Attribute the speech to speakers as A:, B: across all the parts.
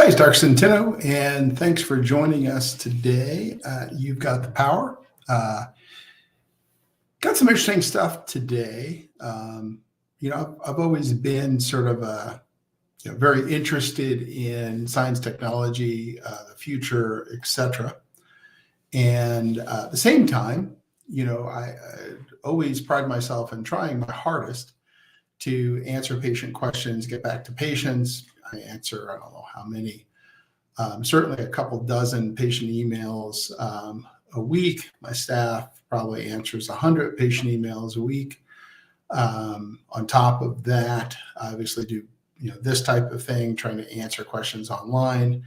A: Hi, it's Dr. Centeno, and thanks for joining us today. You've got the power. Got some interesting stuff today. I've always been sort of very interested in science, technology, the future, etc. And at the same time, I always pride myself in trying my hardest to answer patient questions, get back to patients. I answer, I don't know how many, certainly a couple dozen patient emails a week. My staff probably answers 100 patient emails a week. On top of that, I obviously do this type of thing, trying to answer questions online.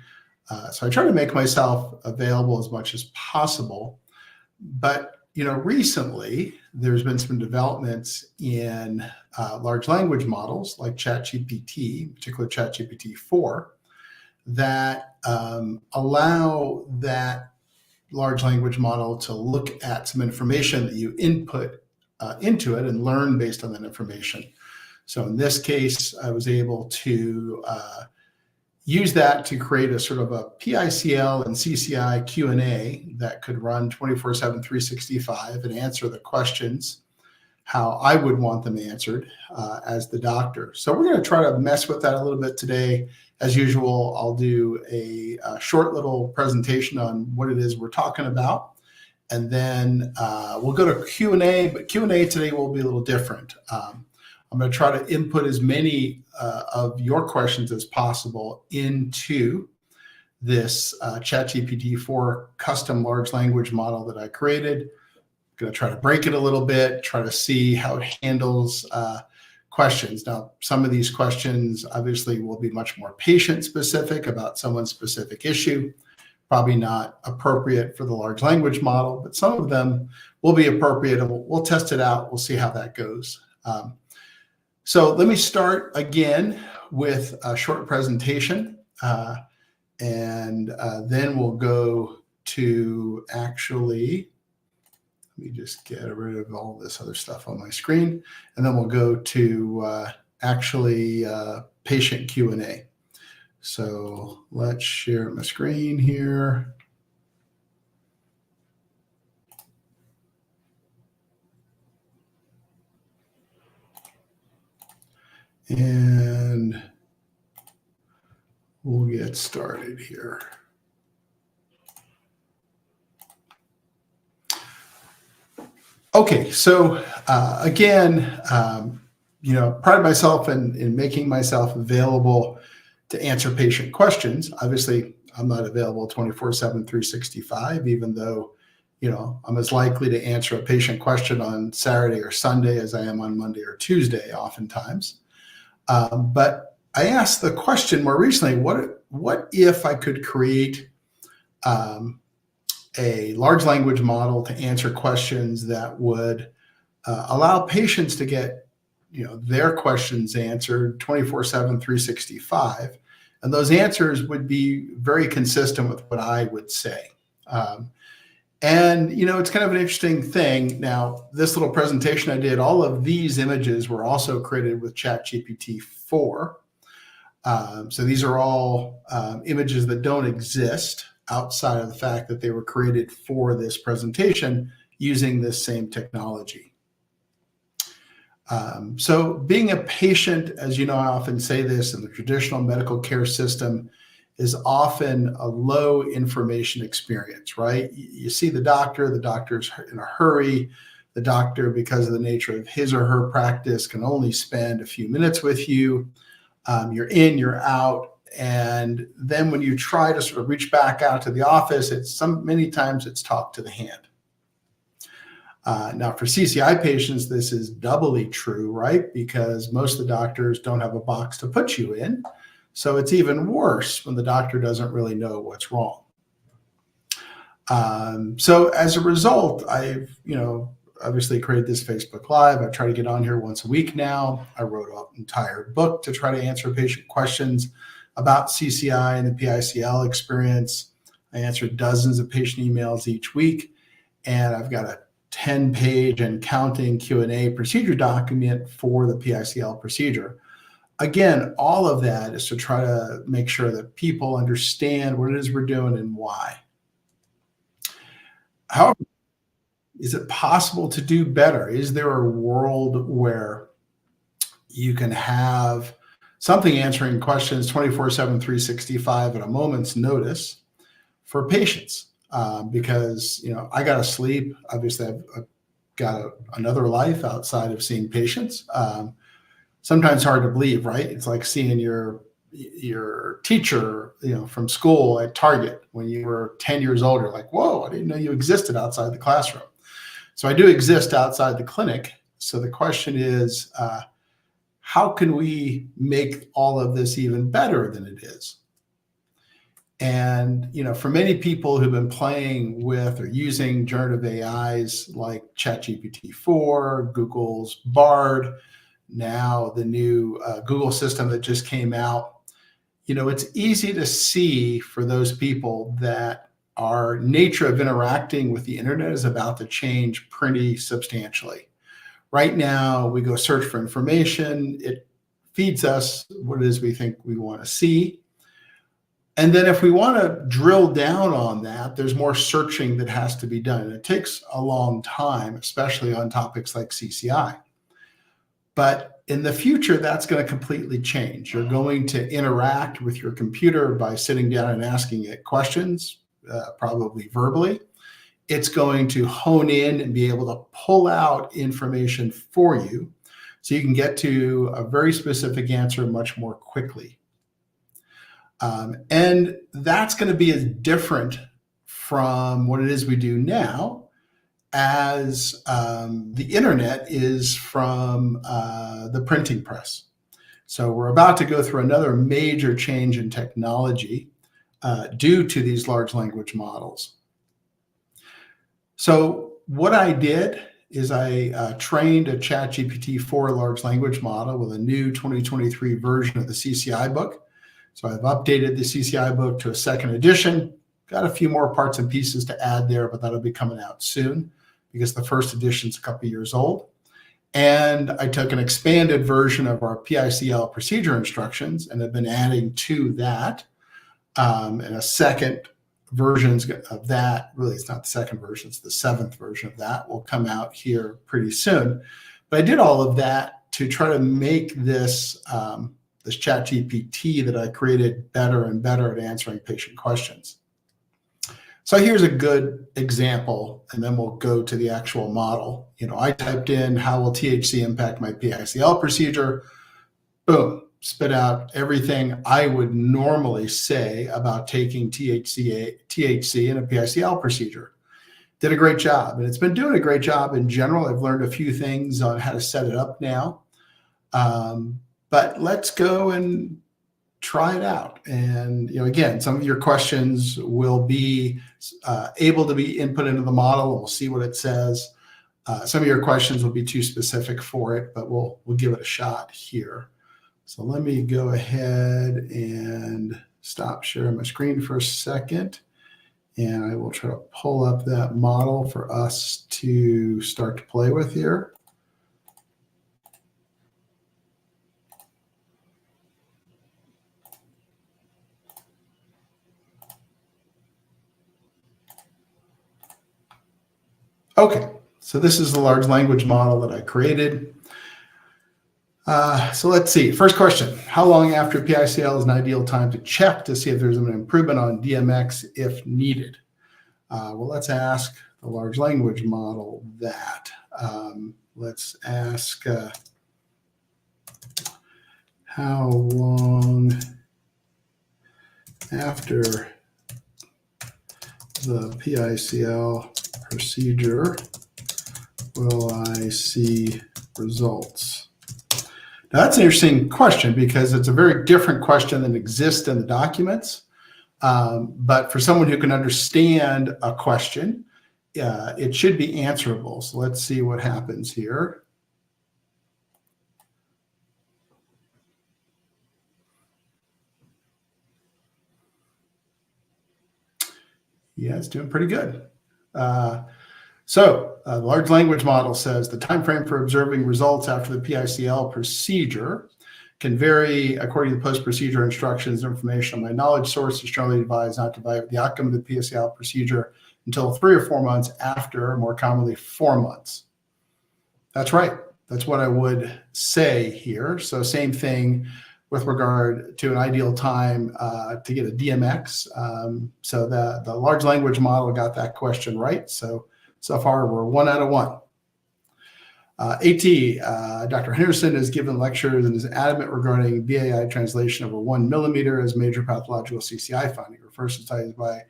A: So I try to make myself available as much as possible. But recently there's been some developments in large language models like ChatGPT, particularly ChatGPT-4, that allow that large language model to look at some information that you input into it and learn based on that information. So in this case, I was able to use that to create a sort of a PICL and CCI Q&A that could run 24/7, 365 and answer the questions how I would want them answered as the doctor. So we're going to try to mess with that a little bit today. As usual, I'll do a short little presentation on what it is we're talking about. And then we'll go to Q&A, but Q&A today will be a little different. I'm going to try to input as many of your questions as possible into this ChatGPT-4 custom large language model that I created. I'm going to try to break it a little bit, try to see how it handles questions. Now, some of these questions obviously will be much more patient-specific about someone's specific issue, probably not appropriate for the large language model, but some of them will be appropriate, and we'll test it out. We'll see how that goes. So let me start again with a short presentation, and then we'll go to actually, let me just get rid of all this other stuff on my screen, and then we'll go to actually patient Q&A. So let's share my screen here. And we'll get started here. Okay, so again, pride myself in making myself available to answer patient questions. Obviously, I'm not available 24/7, 365, even though I'm as likely to answer a patient question on Saturday or Sunday as I am on Monday or Tuesday, oftentimes. But I asked the question more recently, what if I could create a large language model to answer questions that would allow patients to get their questions answered 24/7, 365. And those answers would be very consistent with what I would say. And it's kind of an interesting thing. Now, this little presentation I did, all of these images were also created with ChatGPT-4. So these are all images that don't exist outside of the fact that they were created for this presentation using this same technology. So being a patient, as you know, I often say this, in the traditional medical care system is often a low information experience, right? You see the doctor's in a hurry. The doctor, because of the nature of his or her practice, can only spend a few minutes with you. You're in, you're out. And then when you try to sort of reach back out to the office, many times it's talk to the hand. Now, for CCI patients, this is doubly true, right? Because most of the doctors don't have a box to put you in. So it's even worse when the doctor doesn't really know what's wrong. So as a result, I've, obviously created this Facebook Live. I try to get on here once a week now. I wrote an entire book to try to answer patient questions about CCI and the PICL experience. I answered dozens of patient emails each week, and I've got a 10-page and counting Q&A procedure document for the PICL procedure. again, all of that is to try to make sure that people understand what it is we're doing and why. However, is it possible to do better? Is there a world where you can have something answering questions 24/7, 365 at a moment's notice for patients? Because I got to sleep. Obviously, I've got another life outside of seeing patients. Sometimes hard to believe, right? It's like seeing your teacher, from school at Target when you were 10 years old. You're like, whoa, I didn't know you existed outside the classroom. So I do exist outside the clinic. So the question is, how can we make all of this even better than it is? And, for many people who've been playing with or using generative AIs like ChatGPT 4, Google's Bard, now the new Google system that just came out, it's easy to see for those people that our nature of interacting with the internet is about to change pretty substantially. Right now, we go search for information. It feeds us what it is we think we want to see. And then if we want to drill down on that, there's more searching that has to be done. And it takes a long time, especially on topics like CCI. But in the future, that's going to completely change. You're going to interact with your computer by sitting down and asking it questions, probably verbally. It's going to hone in and be able to pull out information for you so you can get to a very specific answer much more quickly. And that's going to be as different from what it is we do now as the internet is from the printing press. So we're about to go through another major change in technology due to these large language models. So what I did is I trained a ChatGPT 4 large language model with a new 2023 version of the CCI book. So I've updated the CCI book to a second edition. Got a few more parts and pieces to add there, but that'll be coming out soon because the first edition's a couple years old. And I took an expanded version of our PICL procedure instructions and have been adding to that. And a second versions of that, really it's not the second version, it's the 7th version of that, will come out here pretty soon. But I did all of that to try to make this this ChatGPT that I created better and better at answering patient questions. So here's a good example, and then we'll go to the actual model. I typed in, how will THC impact my PICL procedure? Boom, spit out everything I would normally say about taking THC in a PICL procedure. Did a great job, and it's been doing a great job in general. I've learned a few things on how to set it up now. But let's go and try it out. And, again, some of your questions will be able to be input into the model. And we'll see what it says. Some of your questions will be too specific for it, but we'll give it a shot here. So let me go ahead and stop sharing my screen for a second. And I will try to pull up that model for us to start to play with here. Okay, so this is the large language model that I created. So let's see. First question, how long after PICL is an ideal time to check to see if there's an improvement on DMX if needed? Well, let's ask the large language model that. Let's ask how long after the PICL procedure will I see results? Now, that's an interesting question because it's a very different question than exists in the documents. But for someone who can understand a question, it should be answerable. So let's see what happens here. Yeah, it's doing pretty good. So the large language model says the time frame for observing results after the PICL procedure can vary according to the post-procedure instructions and information. My knowledge source is strongly advised not to evaluate the outcome of the PICL procedure until 3 or 4 months after, more commonly 4 months. That's right. That's what I would say here. So same thing with regard to an ideal time to get a DMX. So the large language model got that question right. So far we're 1 out of 1. Dr. Henderson has given lectures and is adamant regarding BAI translation over 1 millimeter as major pathological CCI finding. Refers to studies by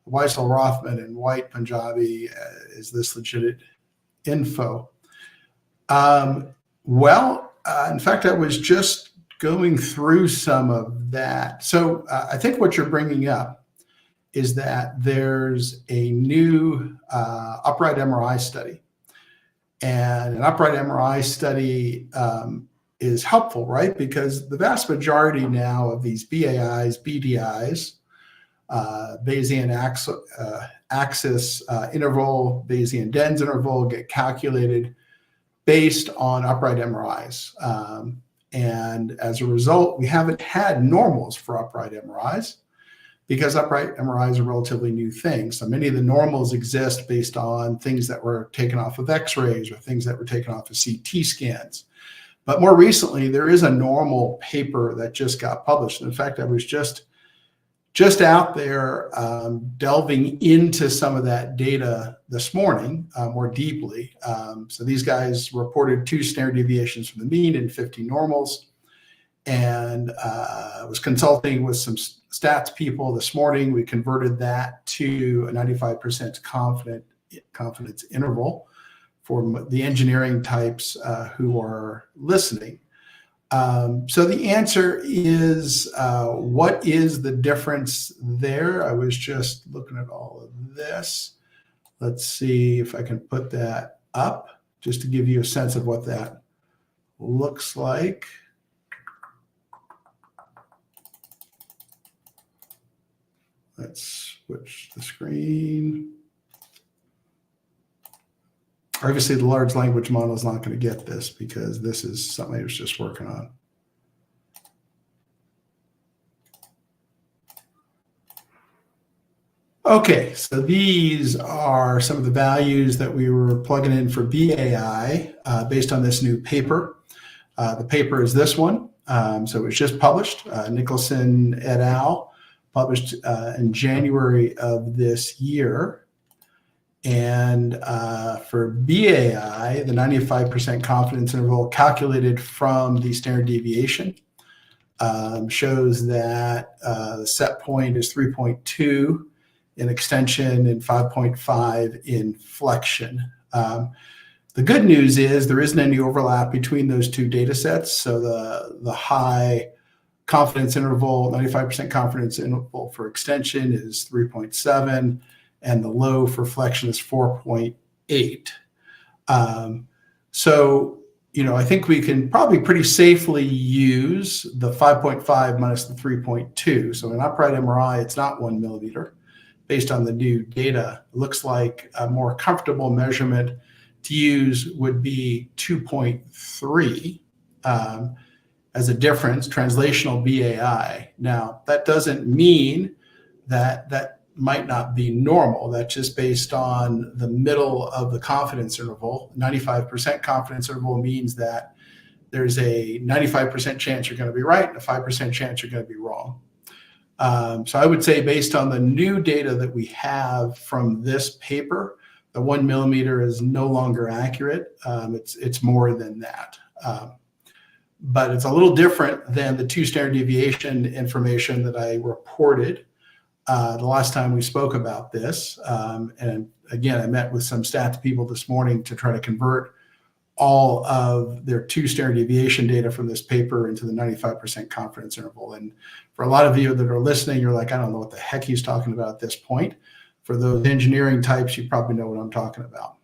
A: Weissel, Rothman, and White, Punjabi. Is this legit info? In fact, I was just going through some of that. So I think what you're bringing up is that there's a new upright MRI study. And an upright MRI study is helpful, right? Because the vast majority now of these BAIs, BDIs, Bayesian axis interval, Bayesian DENS interval get calculated based on upright MRIs. And as a result, we haven't had normals for upright MRIs because upright MRIs are a relatively new thing. So many of the normals exist based on things that were taken off of X-rays or things that were taken off of CT scans. But more recently, there is a normal paper that just got published. In fact, I was just out there delving into some of that data this morning more deeply. So these guys reported 2 standard deviations from the mean and 50 normals. And I was consulting with some stats people this morning. We converted that to a 95% confidence interval for the engineering types who are listening. So the answer is, what is the difference there? I was just looking at all of this. Let's see if I can put that up just to give you a sense of what that looks like. Let's switch the screen. Obviously, the large language model is not going to get this because this is something I was just working on. Okay, so these are some of the values that we were plugging in for BAI based on this new paper. The paper is this one. So it was just published, Nicholson et al., published in January of this year. And for BAI, the 95% confidence interval calculated from the standard deviation shows that the set point is 3.2 in extension and 5.5 in flexion. The good news is there isn't any overlap between those two data sets. So the high confidence interval, 95% confidence interval for extension is 3.7, and the low for flexion is 4.8. So, I think we can probably pretty safely use the 5.5 minus the 3.2. So in upright MRI, it's not 1 millimeter. Based on the new data, it looks like a more comfortable measurement to use would be 2.3 as a difference, translational BAI. Now, that doesn't mean that might not be normal. That's just based on the middle of the confidence interval. 95% confidence interval means that there's a 95% chance you're going to be right and a 5% chance you're going to be wrong. So I would say based on the new data that we have from this paper, the 1 millimeter is no longer accurate. It's more than that. But it's a little different than the 2 standard deviation information that I reported the last time we spoke about this. And again, I met with some stats people this morning to try to convert all of their 2 standard deviation data from this paper into the 95% confidence interval. And for a lot of you that are listening, you're like, I don't know what the heck he's talking about at this point. For those engineering types, you probably know what I'm talking about.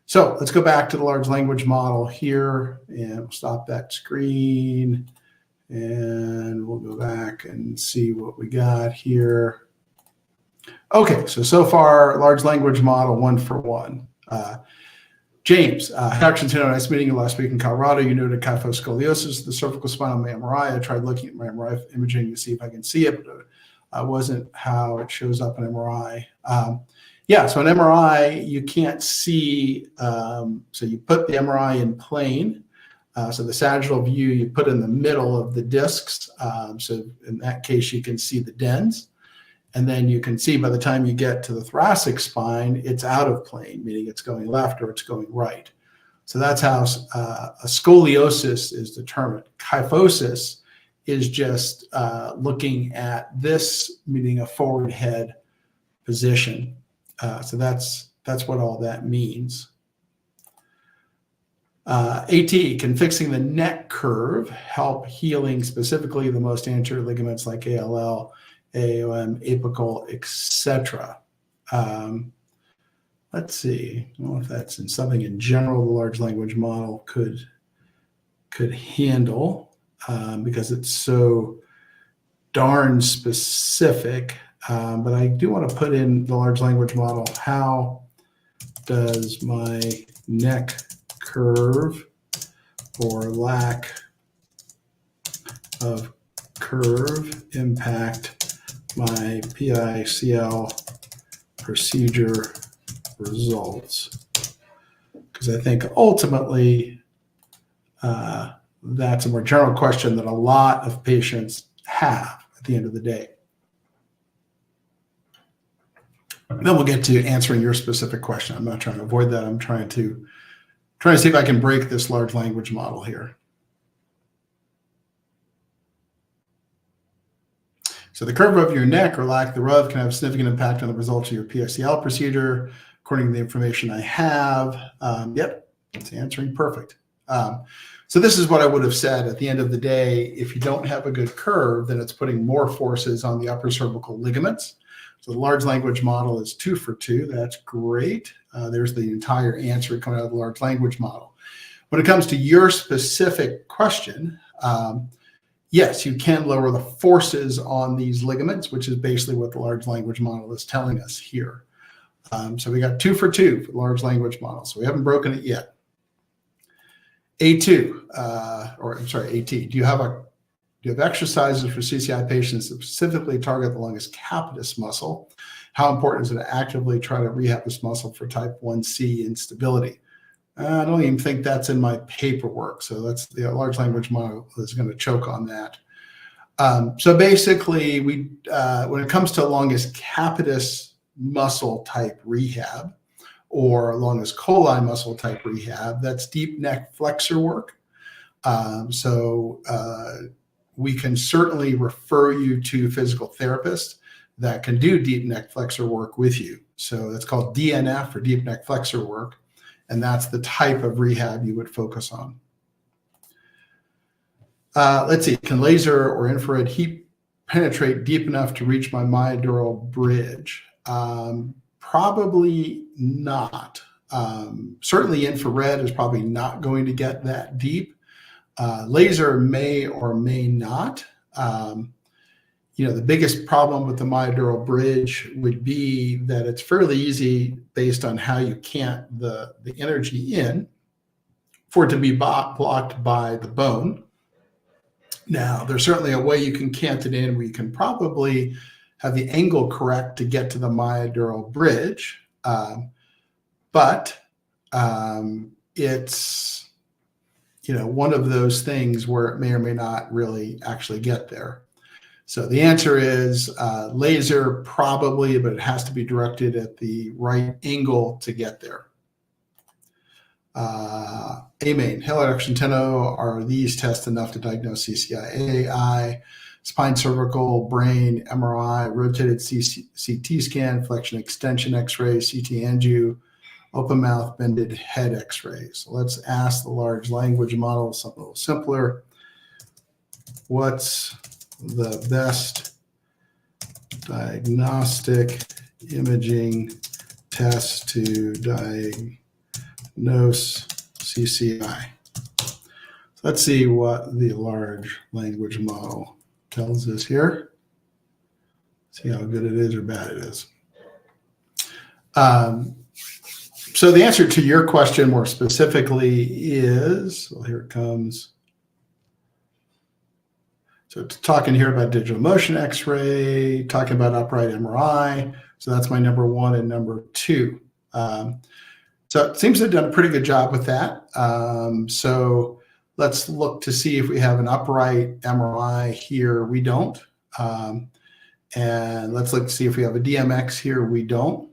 A: So let's go back to the large language model here, and we'll stop that screen. And we'll go back and see what we got here. Okay, so far, large language model 1 for 1. James, Dr. Centeno, nice meeting you last week in Colorado. You noted kyphoscoliosis, the cervical spine on my MRI. I tried looking at my MRI imaging to see if I can see it, but it wasn't how it shows up in MRI. Yeah, so an MRI, you can't see, so you put the MRI in plane. So the sagittal view, you put in the middle of the discs. So in that case, you can see the dens. And then you can see by the time you get to the thoracic spine, it's out of plane, meaning it's going left or it's going right. So that's how a scoliosis is determined. Kyphosis is just looking at this, meaning a forward head position. So that's what all that means. AT, can fixing the neck curve help healing specifically the most anterior ligaments like ALL, AOM, apical, etc.? Let's see. I don't know if that's in something in general the large language model could handle because it's so darn specific. But I do want to put in the large language model. How does my neck curve or lack of curve impact my PICL procedure results? Because I think ultimately that's a more general question that a lot of patients have at the end of the day. Then we'll get to answering your specific question. I'm not trying to avoid that. I'm trying to see if I can break this large language model here. So the curve of your neck or lack thereof can have a significant impact on the results of your PICL procedure, according to the information I have. Yep, it's answering perfect. So this is what I would have said at the end of the day. If you don't have a good curve, then it's putting more forces on the upper cervical ligaments. So the large language model is 2 for 2. That's great. There's the entire answer coming out of the large language model. When it comes to your specific question, yes, you can lower the forces on these ligaments, which is basically what the large language model is telling us here. So we got 2 for 2 for the large language model. So we haven't broken it yet. A2, or I'm sorry, AT. Do you have exercises for CCI patients that specifically target the longus capitis muscle? How important is it to actively try to rehab this muscle for type 1C instability? I don't even think that's in my paperwork. So that's the large language model is going to choke on that. So basically, when it comes to longus capitis muscle type rehab or longus coli muscle type rehab, that's deep neck flexor work. We can certainly refer you to physical therapists that can do deep neck flexor work with you. So that's called DNF or deep neck flexor work. And that's the type of rehab you would focus on. Let's see, can laser or infrared heat penetrate deep enough to reach my myodural bridge? Probably not. Certainly infrared is probably not going to get that deep. Laser may or may not. The biggest problem with the myodural bridge would be that it's fairly easy based on how you cant the energy in for it to be blocked by the bone. Now, there's certainly a way you can cant it in where you can probably have the angle correct to get to the myodural bridge. But it's one of those things where it may or may not really actually get there. So the answer is laser probably, but it has to be directed at the right angle to get there. Amen. Hello, Dr. Centeno. Are these tests enough to diagnose CCI, AI, spine, cervical, brain, MRI, rotated CT scan, flexion extension X-ray, CT angio, open mouth, bended head X-ray? So let's ask the large language model something a little simpler. What's the best diagnostic imaging test to diagnose CCI? Let's see what the large language model tells us here. See how good it is or bad it is. So the answer to your question more specifically is, well, here it comes. So it's talking here about digital motion X-ray, talking about upright MRI. So that's my number 1 and number 2. So it seems to have done a pretty good job with that. So let's look to see if we have an upright MRI here. We don't. And let's look to see if we have a DMX here. We don't.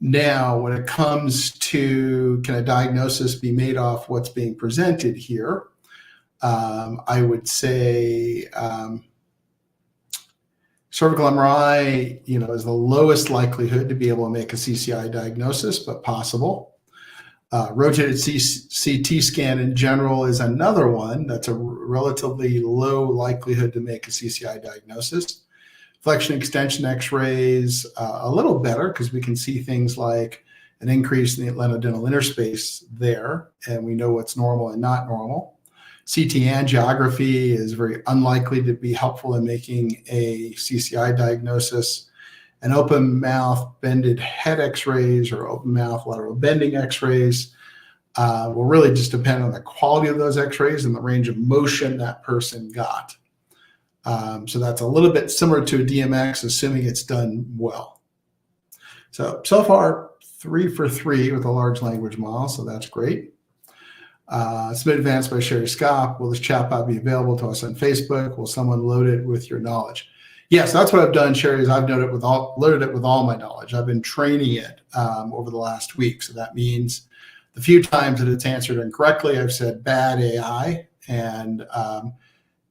A: Now, when it comes to can a diagnosis be made off what's being presented here, I would say cervical MRI, is the lowest likelihood to be able to make a CCI diagnosis, but possible. Rotated CT scan in general is another one that's a relatively low likelihood to make a CCI diagnosis. Flexion extension X-rays, a little better because we can see things like an increase in the atlantodental interspace there, and we know what's normal and not normal. CT angiography is very unlikely to be helpful in making a CCI diagnosis. And open mouth bended head X-rays or open mouth lateral bending X-rays will really just depend on the quality of those X-rays and the range of motion that person got. So that's a little bit similar to a DMX, assuming it's done well. So far, 3 for 3 with a large language model, so that's great. Submit advanced by Sherry Scott. Will this chatbot be available to us on Facebook? Will someone load it with your knowledge? Yes, that's what I've done, Sherry, is I've loaded it with all my knowledge. I've been training it over the last week. So that means the few times that it's answered incorrectly, I've said bad AI. And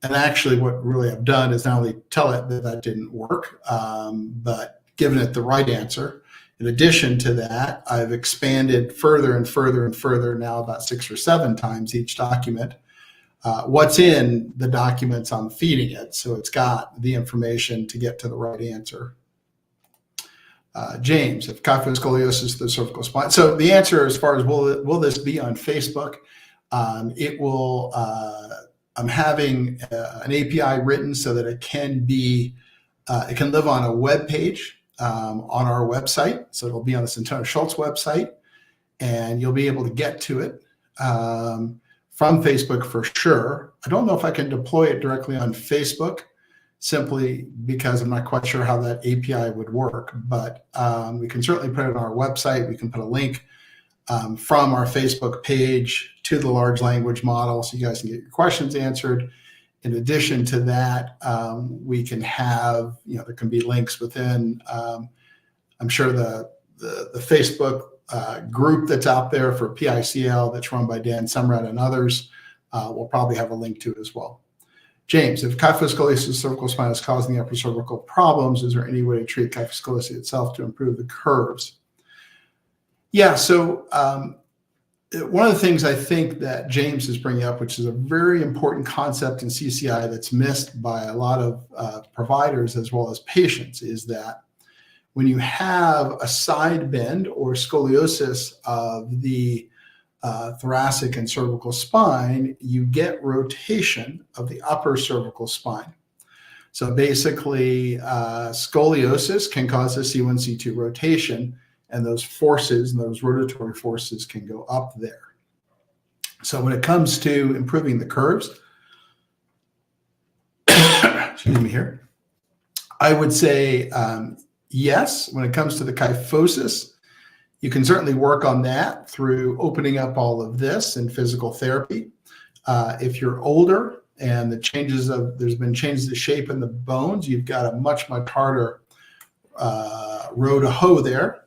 A: actually what really I've done is not only tell it that didn't work, but given it the right answer. In addition to that, I've expanded further and further and further, now about 6 or 7 times each document. What's in the documents I'm feeding it, so it's got the information to get to the right answer. James, if kyphoscoliosis the cervical spine. So the answer, as far as will this be on Facebook, it will. I'm having an API written so that it can be, it can live on a web page on our website. So it'll be on the Centeno-Schultz website, and you'll be able to get to it from Facebook for sure. I don't know if I can deploy it directly on Facebook, simply because I'm not quite sure how that API would work, but we can certainly put it on our website. We can put a link from our Facebook page to the large language model so you guys can get your questions answered. In addition to that, we can have, there can be links within, I'm sure the Facebook group that's out there for PICL that's run by Dan Sumrat and others, we'll probably have a link to it as well. James, if kyphoscoliosis cervical spine is causing the upper cervical problems, is there any way to treat kyphoscoliosis itself to improve the curves? Yeah, so one of the things I think that James is bringing up, which is a very important concept in CCI that's missed by a lot of providers as well as patients, is that when you have a side bend or scoliosis of the thoracic and cervical spine, you get rotation of the upper cervical spine. So basically, scoliosis can cause a C1, C2 rotation, and those forces and those rotatory forces can go up there. So when it comes to improving the curves, excuse me here, I would say yes. When it comes to the kyphosis, you can certainly work on that through opening up all of this in physical therapy. If you're older and there's been changes to shape in the bones, you've got a much, much harder row to hoe there.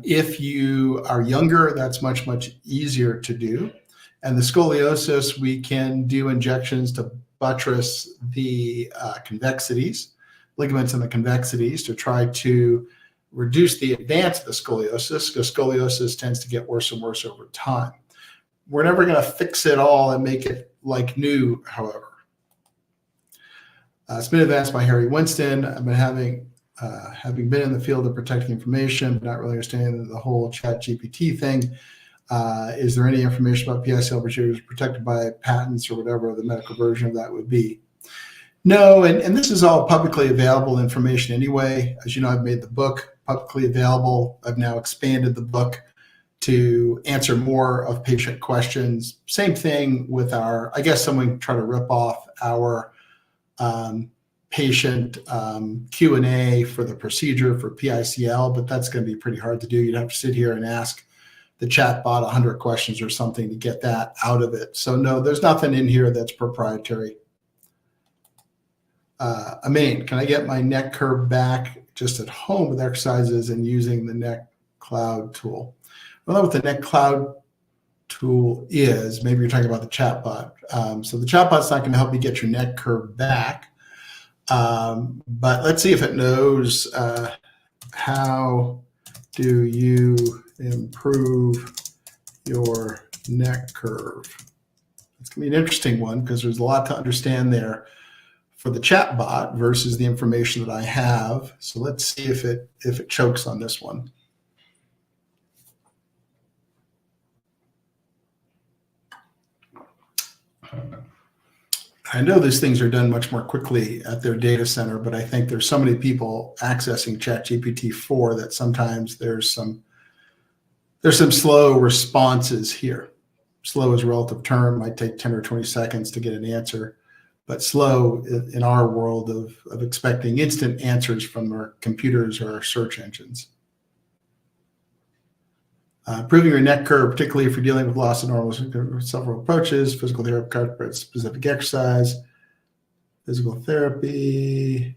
A: If you are younger, that's much, much easier to do. And the scoliosis, we can do injections to buttress the convexities, ligaments in the convexities, to try to reduce the advance of the scoliosis, because scoliosis tends to get worse and worse over time. We're never going to fix it all and make it like new, however. It's been advanced by Harry Winston. I've been having been in the field of protecting information, but not really understanding the whole ChatGPT thing. Is there any information about PICL procedures protected by patents or whatever the medical version of that would be? No, and this is all publicly available information anyway. As you know, I've made the book publicly available. I've now expanded the book to answer more of patient questions. Same thing with our, I guess someone try to rip off our patient Q&A for the procedure for PICL, but that's going to be pretty hard to do. You'd have to sit here and ask the chatbot 100 questions or something to get that out of it. So no, there's nothing in here that's proprietary. Amin, can I get my neck curve back just at home with exercises and using the neck cloud tool? I don't know what the neck cloud tool is. Maybe you're talking about the chatbot. So the chatbot's not going to help you get your neck curve back. But let's see if it knows how do you improve your neck curve. It's going to be an interesting one because there's a lot to understand there for the chatbot versus the information that I have. So let's see if it chokes on this one. I know these things are done much more quickly at their data center, but I think there's so many people accessing ChatGPT 4 that sometimes there's some slow responses here. Slow is a relative term, might take 10 or 20 seconds to get an answer, but slow in our world of expecting instant answers from our computers or our search engines. Improving your neck curve, particularly if you're dealing with loss of normal, several approaches, physical therapy, specific exercise, physical therapy.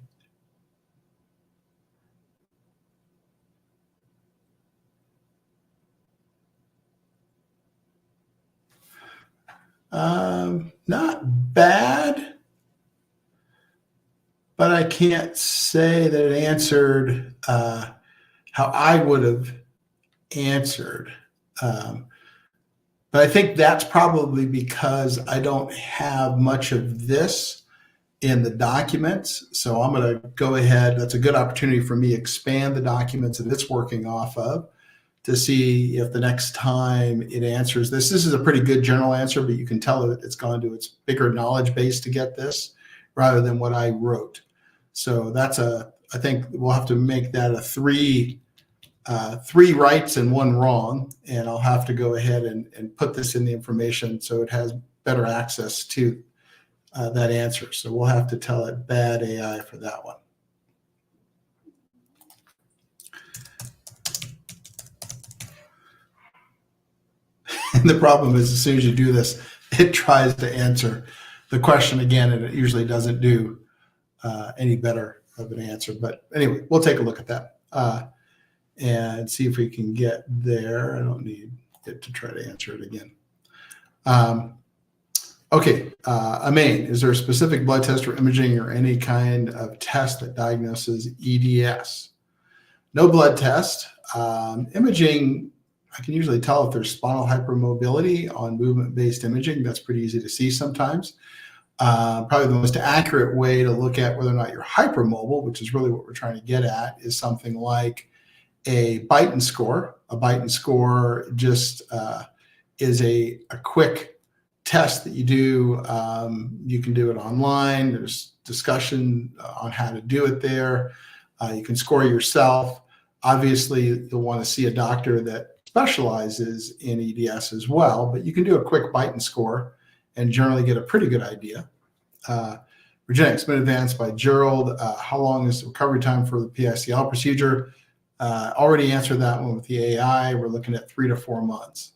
A: Not bad, but I can't say that it answered how I would have answered. But I think that's probably because I don't have much of this in the documents. So I'm going to go ahead. That's a good opportunity for me to expand the documents that it's working off of to see if the next time it answers this. This is a pretty good general answer, but you can tell that it's gone to its bigger knowledge base to get this rather than what I wrote. So that's I think we'll have to make that a three rights and one wrong, and I'll have to go ahead and put this in the information so it has better access to that answer. So we'll have to tell it bad AI for that one. And the problem is, as soon as you do this, it tries to answer the question again, and it usually doesn't do any better of an answer. But anyway, we'll take a look at that and see if we can get there. I don't need it to try to answer it again. Okay, Amin, is there a specific blood test or imaging or any kind of test that diagnoses EDS? No blood test. Imaging, I can usually tell if there's spinal hypermobility on movement-based imaging. That's pretty easy to see sometimes. Probably the most accurate way to look at whether or not you're hypermobile, which is really what we're trying to get at, is something like a Beighton score. A Beighton score just is a quick test that you do. You can do it online. There's discussion on how to do it there. You can score yourself. Obviously, you'll want to see a doctor that specializes in EDS as well, but you can do a quick Beighton score and generally get a pretty good idea. Regenetics been advanced by Gerald. How long is the recovery time for the PICL procedure? Already answered that one with the AI. We're looking at 3 to 4 months.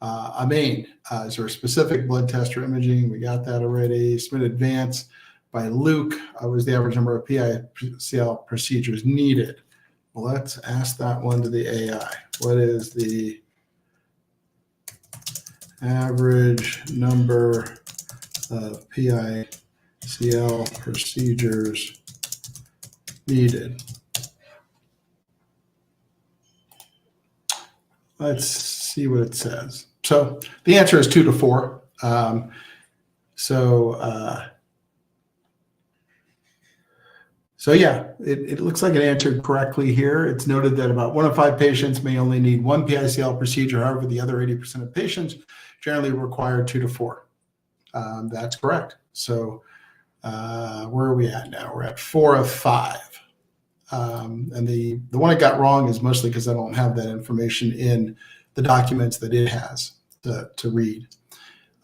A: Amin, is there a specific blood test or imaging? We got that already. Submit advanced by Luke. What was the average number of PICL procedures needed? Well, let's ask that one to the AI. What is the average number of PICL procedures needed? Let's see what it says. So the answer is 2 to 4. So yeah, it looks like it answered correctly here. It's noted that about 1 in 5 patients may only need 1 PICL procedure. However, the other 80% of patients generally require 2 to 4. That's correct. So where are we at now? We're at 4 of 5. And the one I got wrong is mostly because I don't have that information in the documents that it has to read.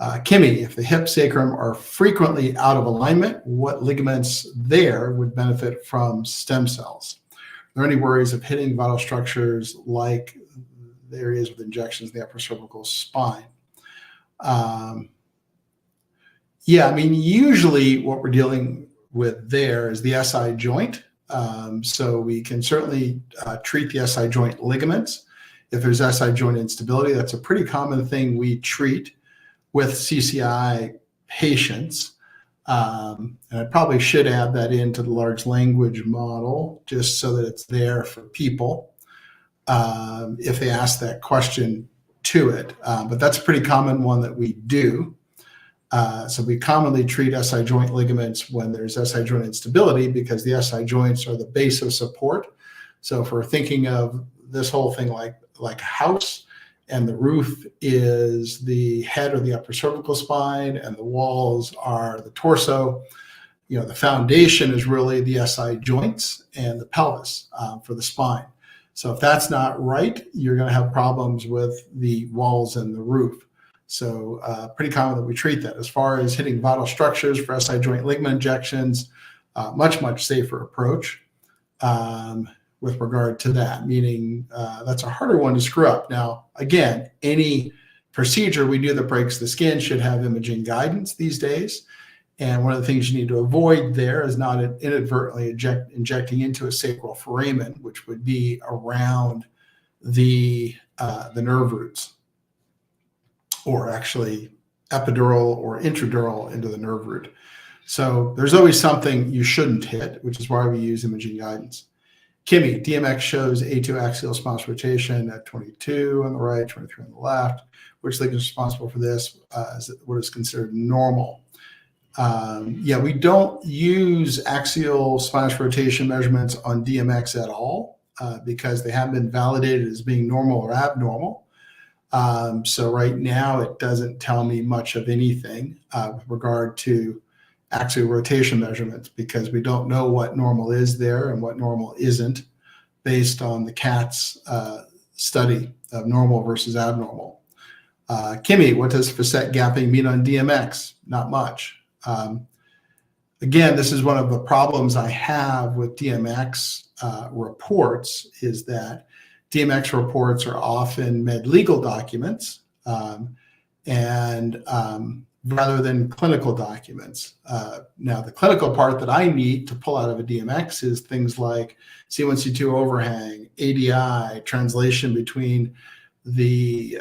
A: Kimmy, if the hip sacrum are frequently out of alignment, what ligaments there would benefit from stem cells? Are there any worries of hitting vital structures like the areas with injections in the upper cervical spine? Yeah, I mean, usually what we're dealing with there is the SI joint. So we can certainly treat the SI joint ligaments. If there's SI joint instability, that's a pretty common thing we treat with CCI patients. And I probably should add that into the large language model just so that it's there for people if they ask that question to it. But that's a pretty common one that we do. So we commonly treat SI joint ligaments when there's SI joint instability because the SI joints are the base of support. So if we're thinking of this whole thing like a house, and the roof is the head or the upper cervical spine, and the walls are the torso, the foundation is really the SI joints and the pelvis for the spine. So if that's not right, you're going to have problems with the walls and the roof. So pretty common that we treat that. As far as hitting vital structures for SI joint ligament injections, much safer approach with regard to that, meaning that's a harder one to screw up. Now, again, any procedure we do that breaks the skin should have imaging guidance these days. And one of the things you need to avoid there is not inadvertently injecting into a sacral foramen, which would be around the nerve roots, or actually epidural or intradural into the nerve root. So there's always something you shouldn't hit, which is why we use imaging guidance. Kimmy, DMX shows A2 axial sponge rotation at 22 on the right, 23 on the left. Which ligament is responsible for this? What is considered normal? Yeah, we don't use axial spinous rotation measurements on DMX at all because they haven't been validated as being normal or abnormal. So right now, it doesn't tell me much of anything with regard to axial rotation measurements because we don't know what normal is there and what normal isn't based on the CATS study of normal versus abnormal. Kimmy, what does facet gapping mean on DMX? Not much. Again, this is one of the problems I have with DMX reports is that DMX reports are often med-legal documents and rather than clinical documents. Now, the clinical part that I need to pull out of a DMX is things like C1, C2 overhang, ADI, translation between the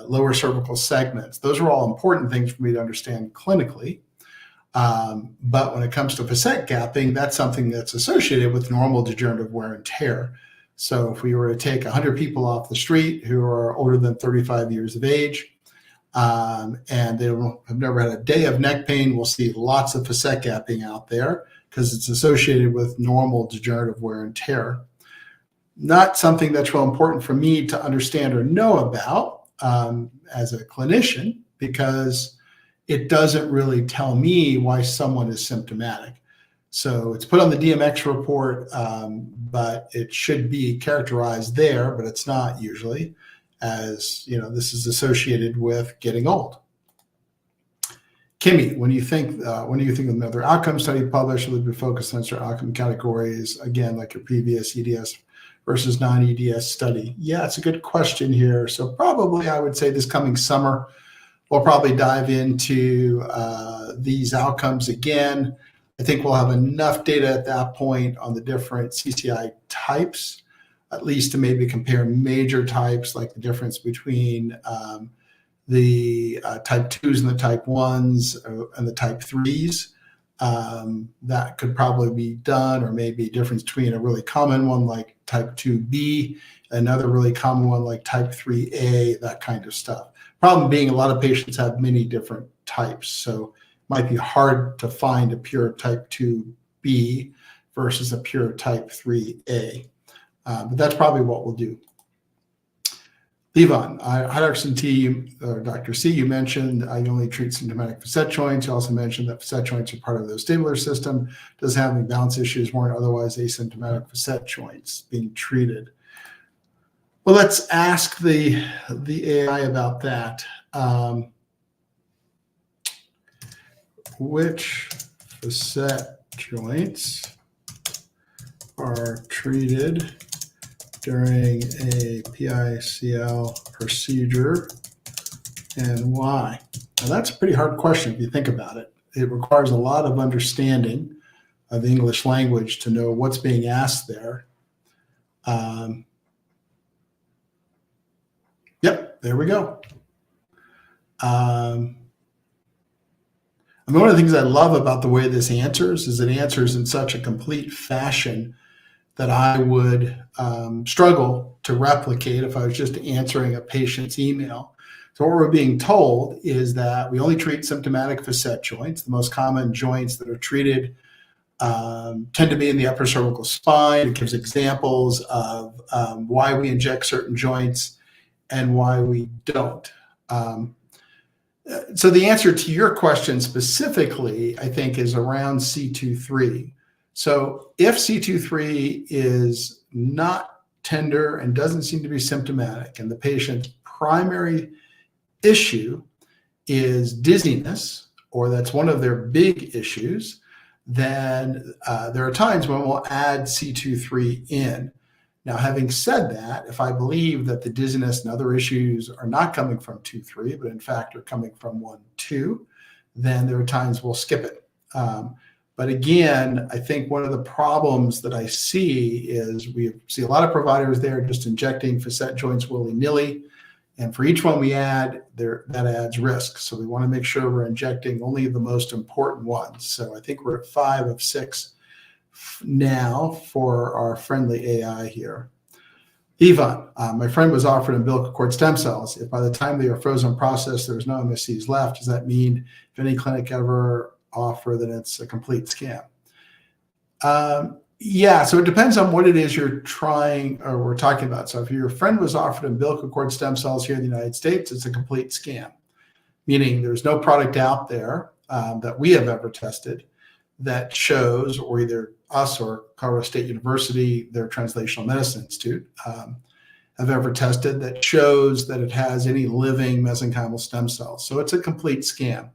A: lower cervical segments. Those are all important things for me to understand clinically. But when it comes to facet gapping, that's something that's associated with normal degenerative wear and tear. So if we were to take 100 people off the street who are older than 35 years of age, and they have never had a day of neck pain, we'll see lots of facet gapping out there because it's associated with normal degenerative wear and tear. Not something that's real important for me to understand or know about as a clinician because it doesn't really tell me why someone is symptomatic. So it's put on the DMX report, but it should be characterized there, but it's not usually, as this is associated with getting old. Kimmy, when do you think of another outcome study published will be focused on certain outcome categories, again, like your previous EDS versus non-EDS study? Yeah, it's a good question here. So probably I would say this coming summer, we'll probably dive into these outcomes again. I think we'll have enough data at that point on the different CCI types, at least to maybe compare major types, like the difference between the type 2s and the type 1s and the type 3s. That could probably be done, or maybe a difference between a really common one like type 2B, another really common one like type 3A, that kind of stuff. Problem being a lot of patients have many different types, so it might be hard to find a pure type 2B versus a pure type 3A. But that's probably what we'll do. Levon, hi, Dr. T, Dr. C, you mentioned I only treat symptomatic facet joints. You also mentioned that facet joints are part of the vestibular system. Does have any balance issues, weren't otherwise asymptomatic facet joints being treated. Well, let's ask the AI about that. Which facet joints are treated during a PICL procedure and why? Now, that's a pretty hard question if you think about it. It requires a lot of understanding of the English language to know what's being asked there. Yep, there we go. I mean, one of the things I love about the way this answers is it answers in such a complete fashion that I would struggle to replicate if I was just answering a patient's email. So what we're being told is that we only treat symptomatic facet joints. The most common joints that are treated tend to be in the upper cervical spine. It gives examples of why we inject certain joints and why we don't. So the answer to your question specifically, I think, is around C23. So if C23 is not tender and doesn't seem to be symptomatic, and the patient's primary issue is dizziness, or that's one of their big issues, then there are times when we'll add C23 in. Now, having said that, if I believe that the dizziness and other issues are not coming from 2-3, but in fact are coming from 1-2, then there are times we'll skip it. But again, I think one of the problems that I see is we see a lot of providers there just injecting facet joints willy-nilly. And for each one we add, that adds risk. So we want to make sure we're injecting only the most important ones. So I think we're at 5 of 6 now for our friendly AI here. Ivan, my friend was offered umbilical cord stem cells. If by the time they are frozen processed, there's no MSCs left, does that mean if any clinic ever offer that it's a complete scam? Yeah, so it depends on what it is you're trying or we're talking about. So if your friend was offered umbilical cord stem cells here in the United States, it's a complete scam, meaning there's no product out there that we have ever tested that shows, or either us or Colorado State University, their Translational Medicine Institute, have ever tested that shows that it has any living mesenchymal stem cells. So it's a complete scam.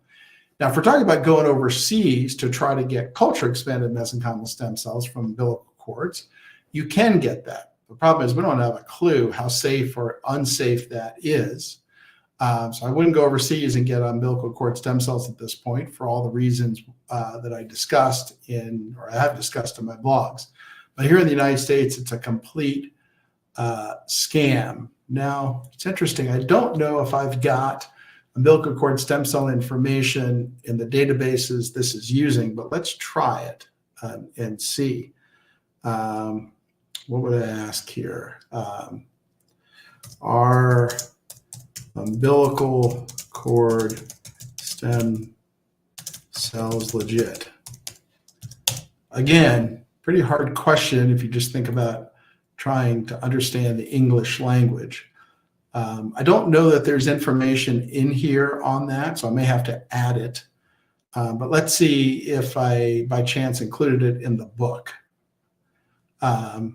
A: Now, if we're talking about going overseas to try to get culture expanded mesenchymal stem cells from umbilical cords, you can get that. The problem is we don't have a clue how safe or unsafe that is. So I wouldn't go overseas and get umbilical cord stem cells at this point for all the reasons that I discussed or I have discussed in my blogs. But here in the United States, it's a complete scam. Now, it's interesting. I don't know if I've got umbilical cord stem cell information in the databases this is using, but let's try it and see. What would I ask here? Are umbilical cord stem cells legit? Again, pretty hard question if you just think about trying to understand the English language. I don't know that there's information in here on that, so I may have to add it. But let's see if I, by chance, included it in the book. I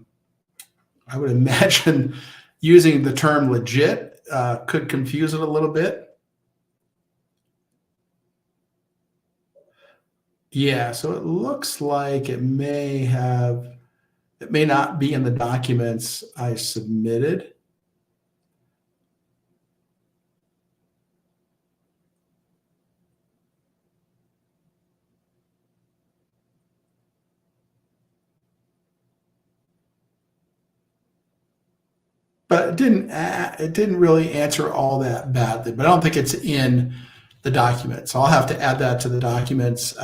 A: would imagine using the term legit could confuse it a little bit. Yeah, so it looks like it may not be in the documents I submitted. But it didn't really answer all that badly, but I don't think it's in the documents. So I'll have to add that to the documents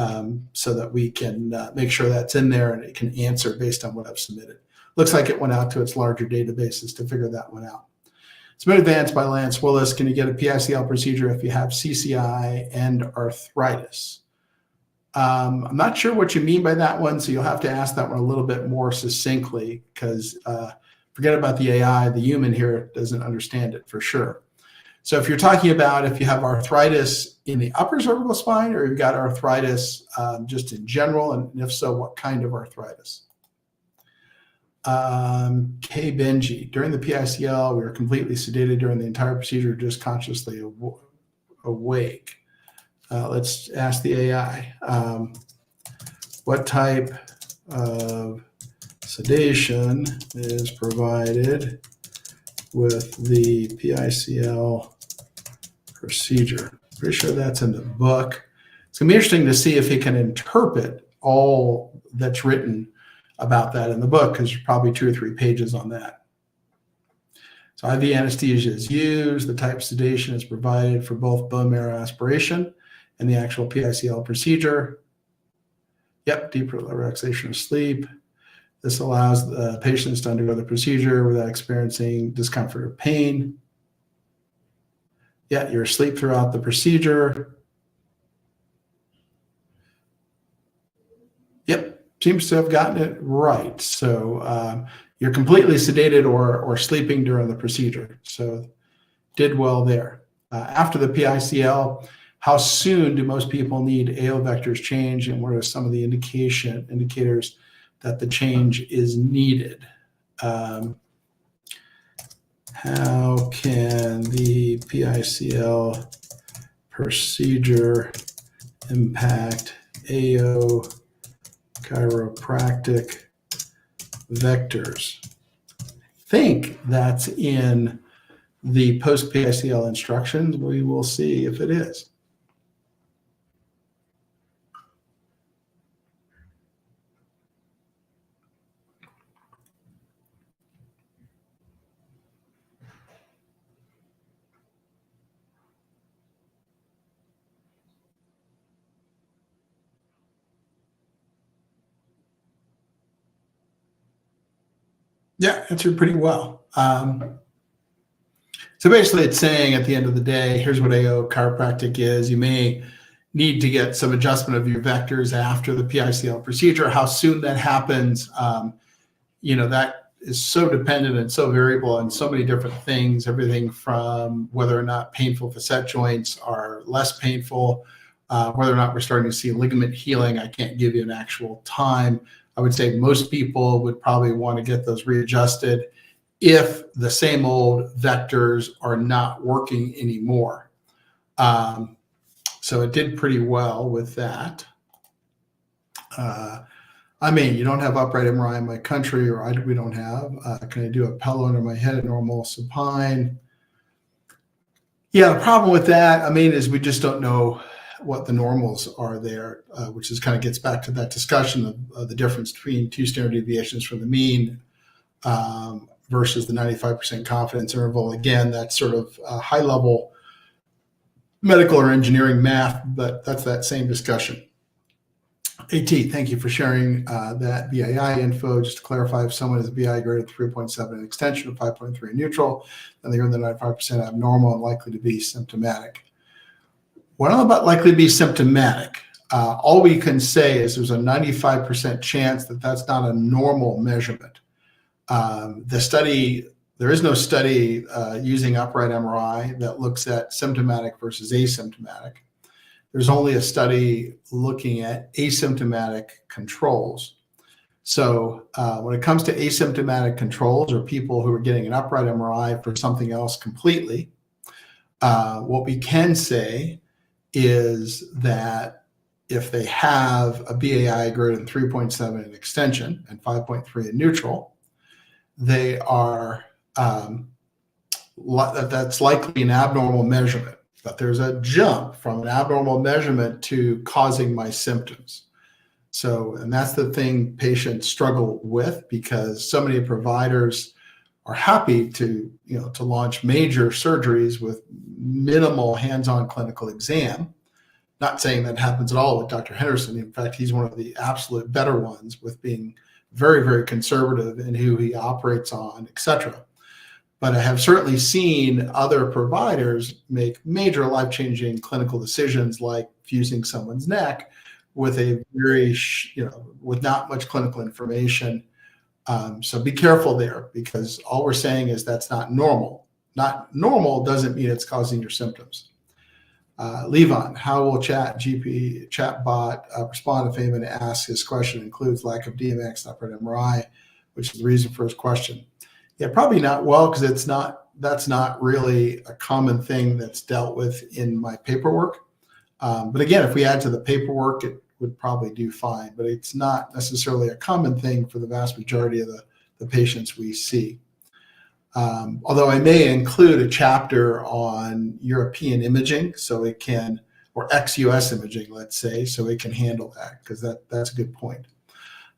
A: so that we can make sure that's in there and it can answer based on what I've submitted. Looks like it went out to its larger databases to figure that one out. It's been advanced by Lance Willis. Can you get a PICL procedure if you have CCI and arthritis? I'm not sure what you mean by that one, so you'll have to ask that one a little bit more succinctly because Forget about the AI. The human here doesn't understand it for sure. So if you're talking about if you have arthritis in the upper cervical spine, or you've got arthritis just in general, and if so, what kind of arthritis? K. Benji, during the PICL, we were completely sedated during the entire procedure, just consciously awake. Let's ask the AI. What type of sedation is provided with the PICL procedure? Pretty sure that's in the book. It's going to be interesting to see if he can interpret all that's written about that in the book, because there's probably 2 or 3 pages on that. So IV anesthesia is used. The type of sedation is provided for both bone marrow aspiration and the actual PICL procedure. Yep, deep relaxation of sleep. This allows the patients to undergo the procedure without experiencing discomfort or pain. Yeah, you're asleep throughout the procedure. Yep, seems to have gotten it right. So you're completely sedated or sleeping during the procedure. So did well there. After the PICL, how soon do most people need AO vectors change, and what are some of the indicators that the change is needed? How can the PICL procedure impact AO chiropractic vectors? I think that's in the post-PICL instructions. We will see if it is. Yeah, answered pretty well. So basically it's saying at the end of the day, here's what AO chiropractic is. You may need to get some adjustment of your vectors after the PICL procedure. How soon that happens, that is so dependent and so variable on so many different things, everything from whether or not painful facet joints are less painful, whether or not we're starting to see ligament healing. I can't give you an actual time. I would say most people would probably want to get those readjusted if the same old vectors are not working anymore. So it did pretty well with that. You don't have upright MRI in my country, or we don't have. Can I do a pillow under my head at normal supine? Yeah, the problem with that, is we just don't know what the normals are there, which is kind of gets back to that discussion of the difference between 2 standard deviations from the mean versus the 95% confidence interval. Again, that's sort of high level medical or engineering math, but that's that same discussion. AT, thank you for sharing that BII info. Just to clarify, if someone is BI greater than 3.7 in extension of 5.3 in neutral, then they're in the 95% abnormal and likely to be symptomatic. What I don't know about likely to be symptomatic. All we can say is there's a 95% chance that that's not a normal measurement. There is no study using upright MRI that looks at symptomatic versus asymptomatic. There's only a study looking at asymptomatic controls. So when it comes to asymptomatic controls, or people who are getting an upright MRI for something else completely, what we can say is that if they have a BAI greater than 3.7 in extension and 5.3 in neutral, they are that's likely an abnormal measurement. But there's a jump from an abnormal measurement to causing my symptoms. So, and that's the thing patients struggle with, because so many providers are happy to launch major surgeries with minimal hands-on clinical exam. Not saying that happens at all with Dr. Henderson. In fact, he's one of the absolute better ones, with being very, very conservative in who he operates on, et cetera. But I have certainly seen other providers make major life-changing clinical decisions, like fusing someone's neck with a very, with not much clinical information, So be careful there, because all we're saying is that's not normal. Not normal doesn't mean it's causing your symptoms. Levon, how will chatbot respond if anyone asks his question includes lack of DMX, upper MRI, which is the reason for his question? Yeah, probably not well, because that's not really a common thing that's dealt with in my paperwork. But again, if we add to the paperwork, it would probably do fine, but it's not necessarily a common thing for the vast majority of the patients we see. Although I may include a chapter on European imaging, so it can, or ex-US imaging, let's say, so it can handle that, because that's a good point.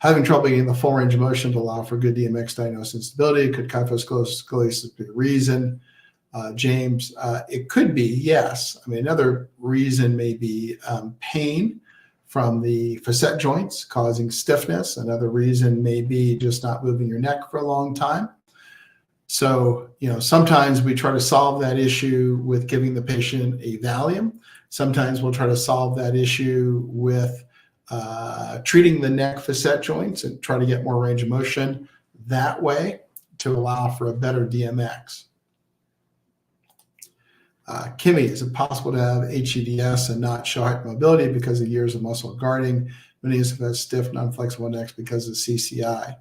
A: Having trouble getting the full range of motion to allow for good DMX diagnosis and stability. Could kyphoscoliosis be a reason? James, it could be, yes. I mean, another reason may be pain from the facet joints causing stiffness. Another reason may be just not moving your neck for a long time. So, sometimes we try to solve that issue with giving the patient a Valium. Sometimes we'll try to solve that issue with treating the neck facet joints and try to get more range of motion that way to allow for a better DMX. Kimmy, is it possible to have HEDS and not show hypermobility because of years of muscle guarding? Many have stiff, non-flexible necks because of CCI.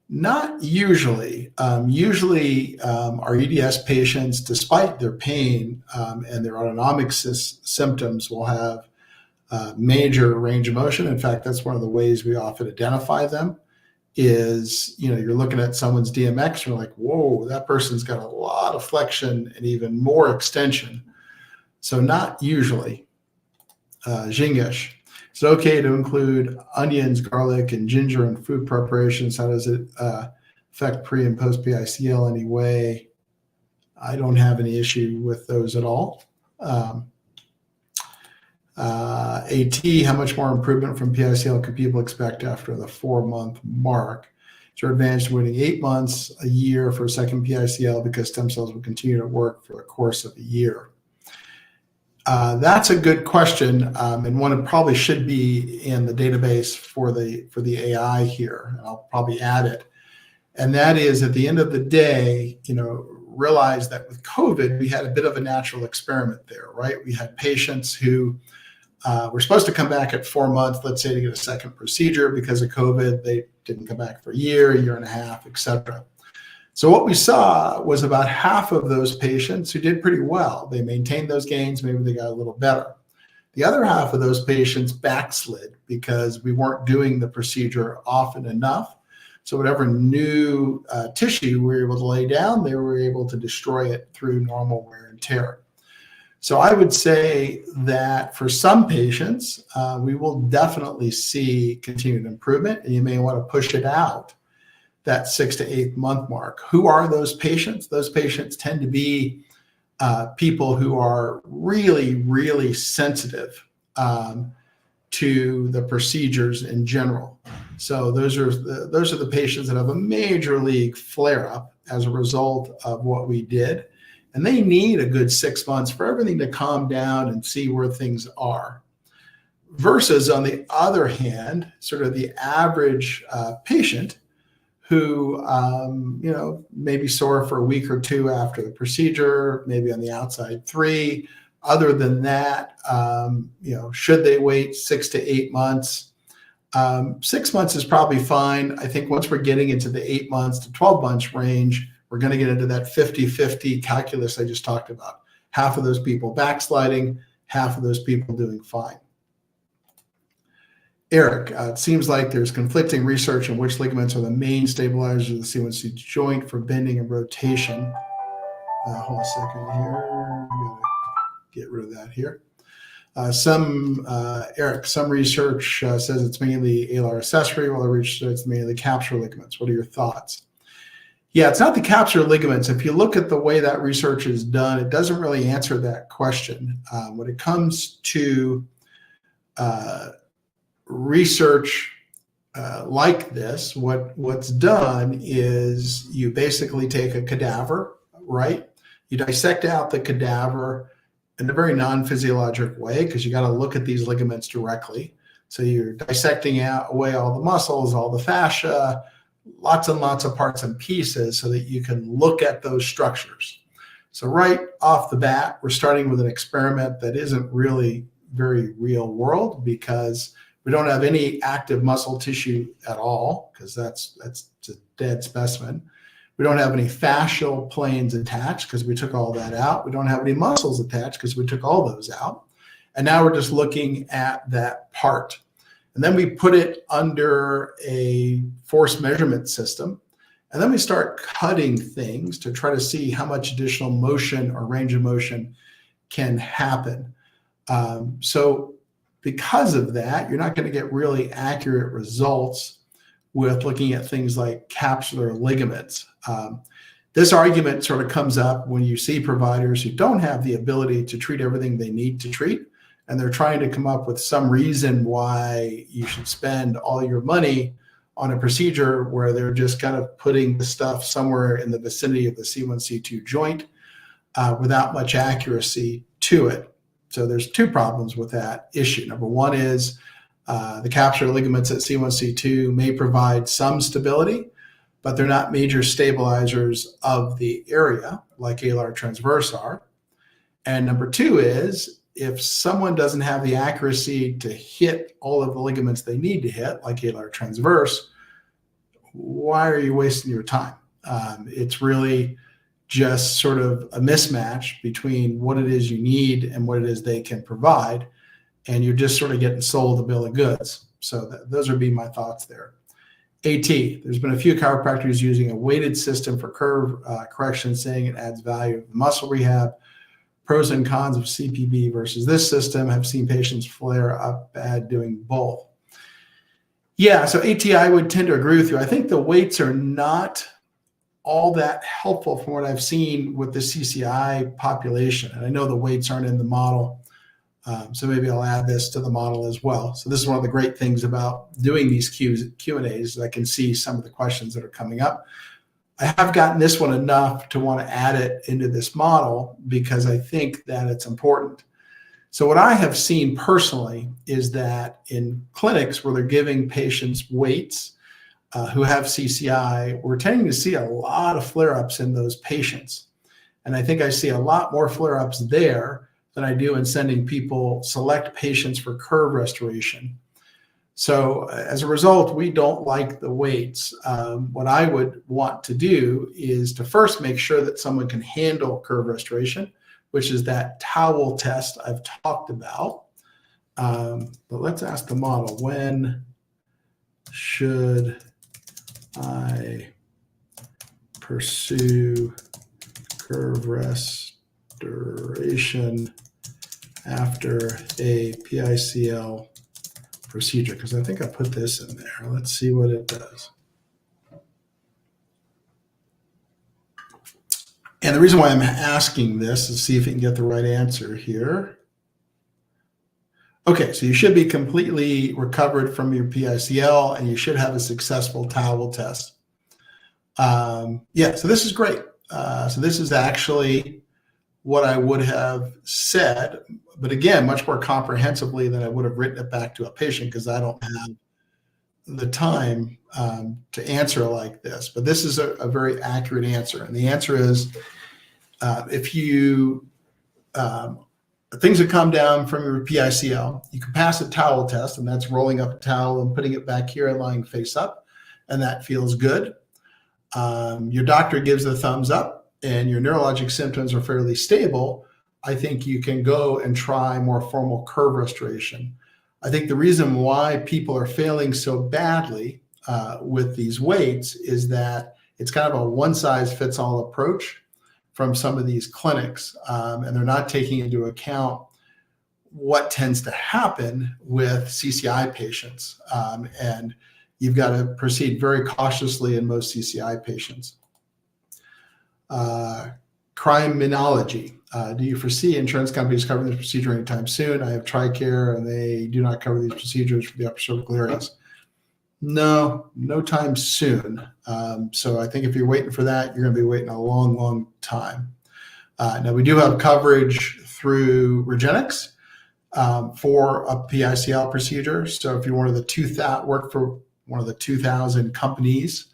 A: Not usually. Usually our EDS patients, despite their pain and their autonomic symptoms, will have major range of motion. In fact, that's one of the ways we often identify them is, you're looking at someone's DMX and you're like, whoa, that person's got a lot of flexion and even more extension. So not usually. Jingish, is it okay to include onions, garlic, and ginger in food preparations? How does it affect pre and post PICL anyway? I don't have any issue with those at all. AT, how much more improvement from PICL could people expect after the 4-month mark? Is there advantage to waiting 8 months, a year for a second PICL because stem cells will continue to work for the course of a year? That's a good question, and one that probably should be in the database for the AI here. And I'll probably add it. And that is, at the end of the day, realize that with COVID, we had a bit of a natural experiment there, right? We had patients who were supposed to come back at 4 months, let's say, to get a second procedure. Because of COVID, they didn't come back for a year and a half, et cetera. So what we saw was about half of those patients who did pretty well. They maintained those gains, maybe they got a little better. The other half of those patients backslid because we weren't doing the procedure often enough. So whatever new tissue we were able to lay down, they were able to destroy it through normal wear and tear. So I would say that for some patients, we will definitely see continued improvement, and you may want to push it out that 6 to 8 month mark. Who are those patients? Those patients tend to be people who are really, really sensitive to the procedures in general. So those are the patients that have a major league flare-up as a result of what we did. And they need a good 6 months for everything to calm down and see where things are. Versus, on the other hand, sort of the average patient who, may be sore for a week or two after the procedure, maybe on the outside 3. Other than that, should they wait 6 to 8 months? 6 months is probably fine. I think once we're getting into the 8 months to 12 months range, we're going to get into that 50-50 calculus I just talked about. Half of those people backsliding, half of those people doing fine. Eric, it seems like there's conflicting research on which ligaments are the main stabilizers of the C1C joint for bending and rotation. Hold on a second here. I gotta get rid of that here. Eric, some research says it's mainly alar accessory, while the research says it's mainly capsular ligaments. What are your thoughts? Yeah, it's not the capsular ligaments. If you look at the way that research is done, it doesn't really answer that question. When it comes to research like this, what's done is you basically take a cadaver, right? You dissect out the cadaver in a very non-physiologic way, because you got to look at these ligaments directly. So you're dissecting away all the muscles, all the fascia, lots and lots of parts and pieces so that you can look at those structures. So right off the bat, we're starting with an experiment that isn't really very real world because we don't have any active muscle tissue at all, because that's a dead specimen. We don't have any fascial planes attached because we took all that out. We don't have any muscles attached because we took all those out. And now we're just looking at that part. And then we put it under a force measurement system. And then we start cutting things to try to see how much additional motion or range of motion can happen. So because of that, you're not going to get really accurate results with looking at things like capsular ligaments. This argument sort of comes up when you see providers who don't have the ability to treat everything they need to treat, and they're trying to come up with some reason why you should spend all your money on a procedure where they're just kind of putting the stuff somewhere in the vicinity of the C1, C2 joint without much accuracy to it. So there's two problems with that issue. Number one is the capsular ligaments at C1, C2 may provide some stability, but they're not major stabilizers of the area like alar transverse are. And number two is if someone doesn't have the accuracy to hit all of the ligaments they need to hit, like alar transverse, why are you wasting your time? It's really just sort of a mismatch between what it is you need and what it is they can provide. And you're just sort of getting sold a bill of goods. So those would be my thoughts there. AT, there's been a few chiropractors using a weighted system for curve correction, saying it adds value to muscle rehab. Pros and cons of CPB versus this system. Have seen patients flare up bad doing both. Yeah, so AT, I would tend to agree with you. I think the weights are not all that helpful from what I've seen with the CCI population. And I know the weights aren't in the model. So maybe I'll add this to the model as well. So this is one of the great things about doing these Q&As. I can see some of the questions that are coming up. I have gotten this one enough to want to add it into this model because I think that it's important. So what I have seen personally is that in clinics where they're giving patients weights who have CCI, we're tending to see a lot of flare-ups in those patients. And I think I see a lot more flare-ups there than I do in sending people select patients for curve restoration. So as a result, we don't like the weights. What I would want to do is to first make sure that someone can handle curve restoration, which is that towel test I've talked about. But let's ask the model, when should I pursue curve restoration after a PICL procedure? Because I think I put this in there. Let's see what it does. And the reason why I'm asking this is see if you can get the right answer here. Okay, so you should be completely recovered from your PICL and you should have a successful towel test. Yeah, so this is great. So this is actually what I would have said, but again, much more comprehensively than I would have written it back to a patient because I don't have the time to answer like this. But this is a very accurate answer. And the answer is if you, things that come down from your PICL, you can pass a towel test, and that's rolling up a towel and putting it back here and lying face up, and that feels good. Your doctor gives the thumbs up, and your neurologic symptoms are fairly stable. I think you can go and try more formal curve restoration. I think the reason why people are failing so badly with these weights is that it's kind of a one-size-fits-all approach from some of these clinics, and they're not taking into account what tends to happen with CCI patients. And you've got to proceed very cautiously in most CCI patients. Criminology. Do you foresee insurance companies covering this procedure anytime soon? I have TRICARE, and they do not cover these procedures for the upper cervical areas. No time soon. So I think if you're waiting for that, you're going to be waiting a long, long time. Now, we do have coverage through Regenix for a PICL procedure. So if you're one of the 2,000, work for one of the 2,000 companies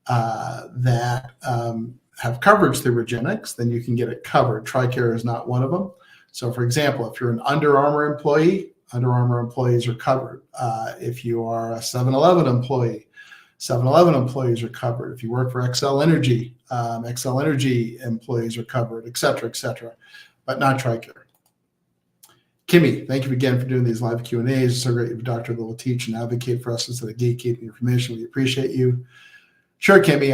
A: that have coverage through Regenix, then you can get it covered. TRICARE is not one of them. So for example, if you're an Under Armour employee, Under Armour employees are covered. If you are a 7-Eleven employee, 7-Eleven employees are covered. If you work for XL Energy employees are covered, et cetera, but not TRICARE. Kimmy, thank you again for doing these live Q&As. It's so great you have a doctor that will teach and advocate for us instead of gatekeeping information. We appreciate you. Sure, Kimmy.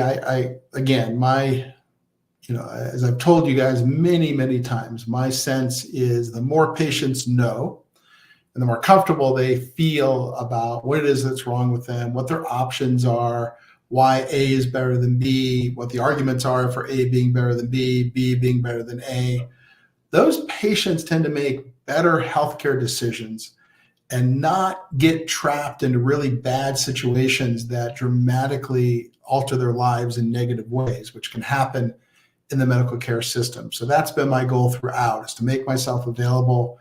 A: As I've told you guys many times, my sense is the more patients know and the more comfortable they feel about what it is that's wrong with them, what their options are, why A is better than B, what the arguments are for A being better than B, B being better than A, those patients tend to make better healthcare decisions and not get trapped into really bad situations that dramatically alter their lives in negative ways, which can happen in the medical care system. So that's been my goal throughout, is to make myself available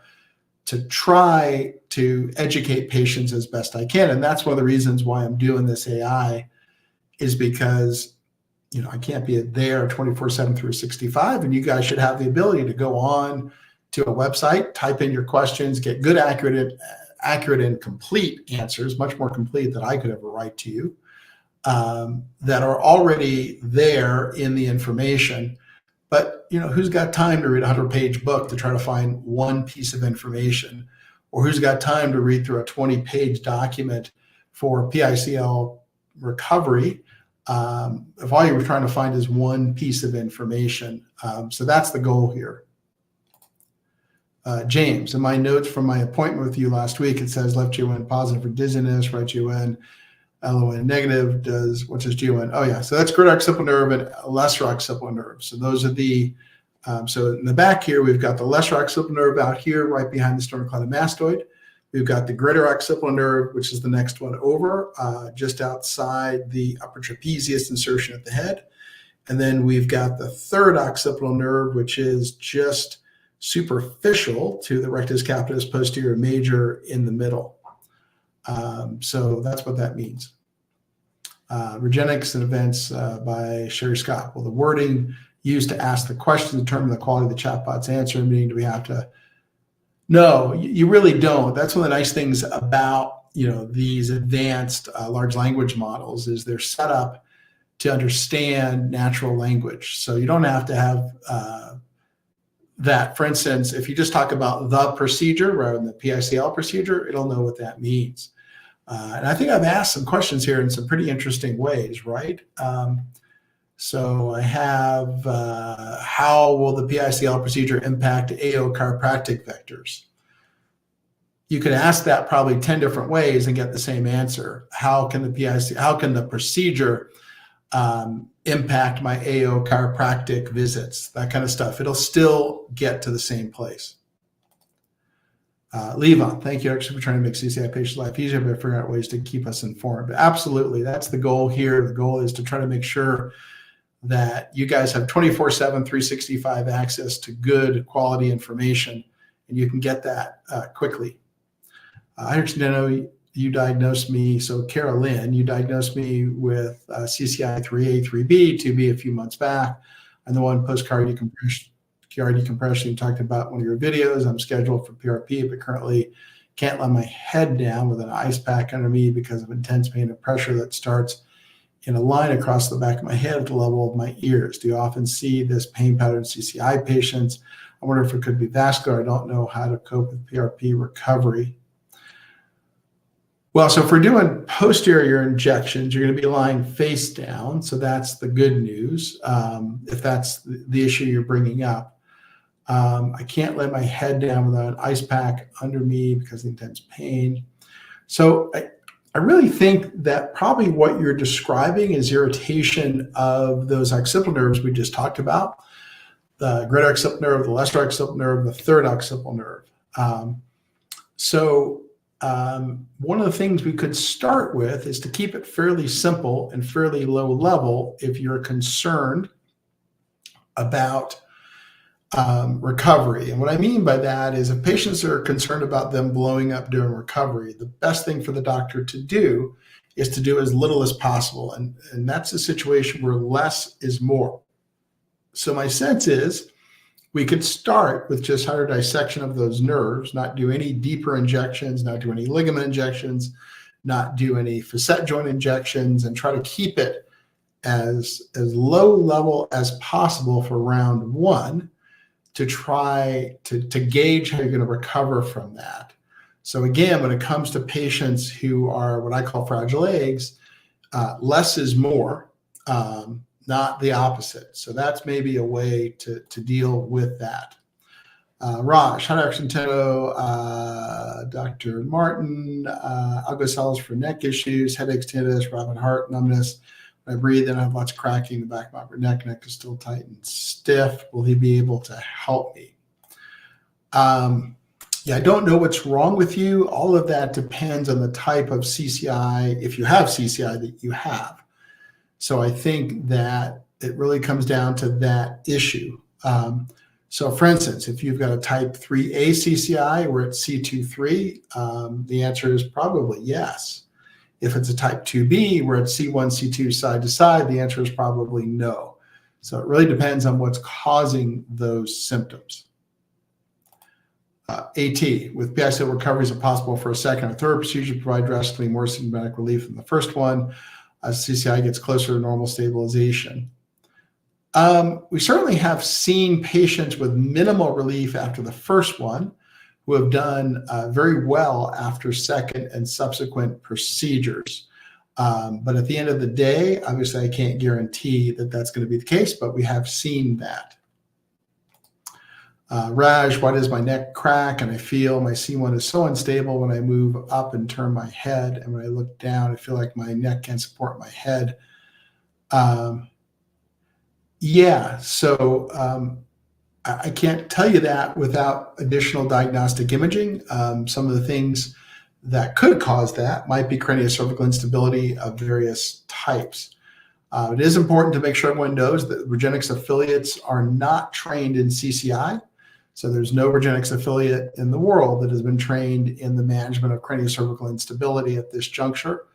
A: to try to educate patients as best I can. And that's one of the reasons why I'm doing this AI, is because I can't be there 24/7 through 65, and you guys should have the ability to go on to a website, type in your questions, get good, accurate and complete answers, much more complete than I could ever write to you, that are already there in the information. But who's got time to read a 100-page book to try to find one piece of information, or who's got time to read through a 20-page document for PICL recovery if all you were trying to find is one piece of information? So that's the goal here. James, in my notes from my appointment with you last week, it says left GON positive for dizziness, right GON, LON negative. What does GON? Oh yeah, so that's greater occipital nerve and lesser occipital nerve. So those are the, so in the back here, we've got the lesser occipital nerve out here, right behind the sternocleidomastoid. We've got the greater occipital nerve, which is the next one over, just outside the upper trapezius insertion at the head. And then we've got the third occipital nerve, which is just superficial to the rectus capitis posterior major in the middle. So that's what that means. Regenix and events by Sherry Scott. Well, the wording used to ask the question to determine the quality of the chatbot's answer, meaning do we have to? No, you really don't. That's one of the nice things about these advanced large language models, is they're set up to understand natural language. So you don't have to have that. For instance, if you just talk about the procedure rather than the PICL procedure, it'll know what that means. And I think I've asked some questions here in some pretty interesting ways, right? So I have, how will the PICL procedure impact AO chiropractic vectors? You could ask that probably 10 different ways and get the same answer. How can the procedure impact my AO chiropractic visits? That kind of stuff. It'll still get to the same place. Levon, thank you actually for trying to make CCI patients' life easier by figuring out ways to keep us informed. Absolutely, that's the goal here. The goal is to try to make sure that you guys have 24/7, 365 access to good quality information, and you can get that quickly. I understand you diagnosed me, so Carolyn, you diagnosed me with CCI 3A, 3B, 2B a few months back. I'm the one post-cardiac decompression you talked about one of your videos. I'm scheduled for PRP, but currently can't let my head down with an ice pack under me because of intense pain and pressure that starts in a line across the back of my head at the level of my ears. Do you often see this pain pattern in CCI patients? I wonder if it could be vascular. I don't know how to cope with PRP recovery. Well, so if we're doing posterior injections, you're going to be lying face down. So that's the good news, if that's the issue you're bringing up. I can't let my head down without an ice pack under me because of the intense pain. So I really think that probably what you're describing is irritation of those occipital nerves we just talked about, the greater occipital nerve, the lesser occipital nerve, the third occipital nerve. One of the things we could start with is to keep it fairly simple and fairly low level if you're concerned about recovery. And what I mean by that is if patients are concerned about them blowing up during recovery, the best thing for the doctor to do is to do as little as possible. And that's a situation where less is more. So my sense is we could start with just hydrodissection of those nerves, not do any deeper injections, not do any ligament injections, not do any facet joint injections, and try to keep it as low level as possible for round one to try to gauge how you're going to recover from that. So again, when it comes to patients who are what I call fragile eggs, less is more, not the opposite. So that's maybe a way to deal with that. Raj, hi, Dr. Centeno, Dr. Martin, Algocells for neck issues, headaches, tinnitus, rapid heart numbness. When I breathe, then I have lots of cracking in the back of my neck is still tight and stiff. Will he be able to help me? Yeah, I don't know what's wrong with you. All of that depends on the type of CCI, if you have CCI, that you have. So I think that it really comes down to that issue. So for instance, if you've got a type 3A CCI where it's C2-3, the answer is probably yes. If it's a type 2B where it's C1, C2 side to side, the answer is probably no. So it really depends on what's causing those symptoms. AT, with PICL recovery, is it possible for a second or third procedure to provide drastically more symptomatic relief than the first one as CCI gets closer to normal stabilization? We certainly have seen patients with minimal relief after the first one who have done very well after second and subsequent procedures. But at the end of the day, obviously I can't guarantee that that's going to be the case, but we have seen that. Raj, why does my neck crack and I feel my C1 is so unstable when I move up and turn my head, and when I look down, I feel like my neck can't support my head? Yeah, so I can't tell you that without additional diagnostic imaging. Some of the things that could cause that might be craniocervical instability of various types. It is important to make sure everyone knows that Regenexx affiliates are not trained in CCI. So there's no Regenexx affiliate in the world that has been trained in the management of craniocervical instability at this juncture.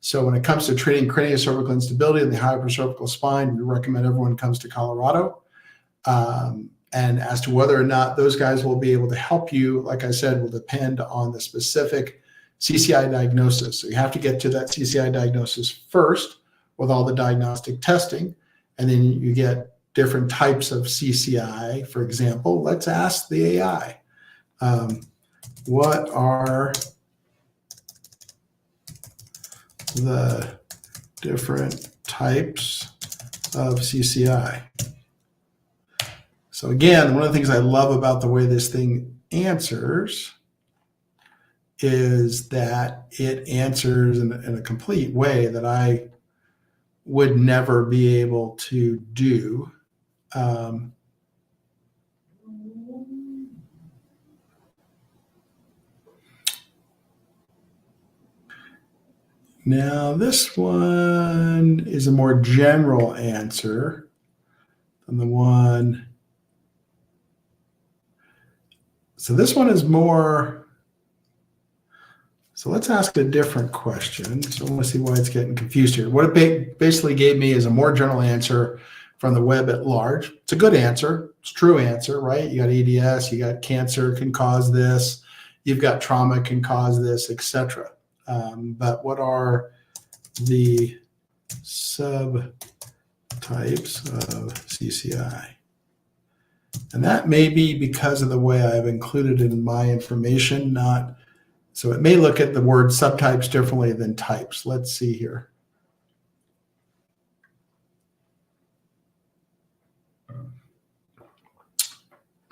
A: So when it comes to treating craniocervical instability in the hypercervical spine, we recommend everyone comes to Colorado. And as to whether or not those guys will be able to help you, like I said, will depend on the specific CCI diagnosis. So you have to get to that CCI diagnosis first with all the diagnostic testing, and then you get different types of CCI. For example, let's ask the AI, what are the different types of CCI? So again, one of the things I love about the way this thing answers is that it answers in a complete way that I would never be able to do. Now, this one is a more general answer than the one. So this one is more. So let's ask a different question. So I want to see why it's getting confused here. What it basically gave me is a more general answer from the web at large. It's a good answer. It's a true answer, right? You got EDS, you got cancer can cause this, you've got trauma can cause this, etc. But what are the subtypes of CCI? And that may be because of the way I've included in my information, not, so it may look at the word subtypes differently than types. Let's see here.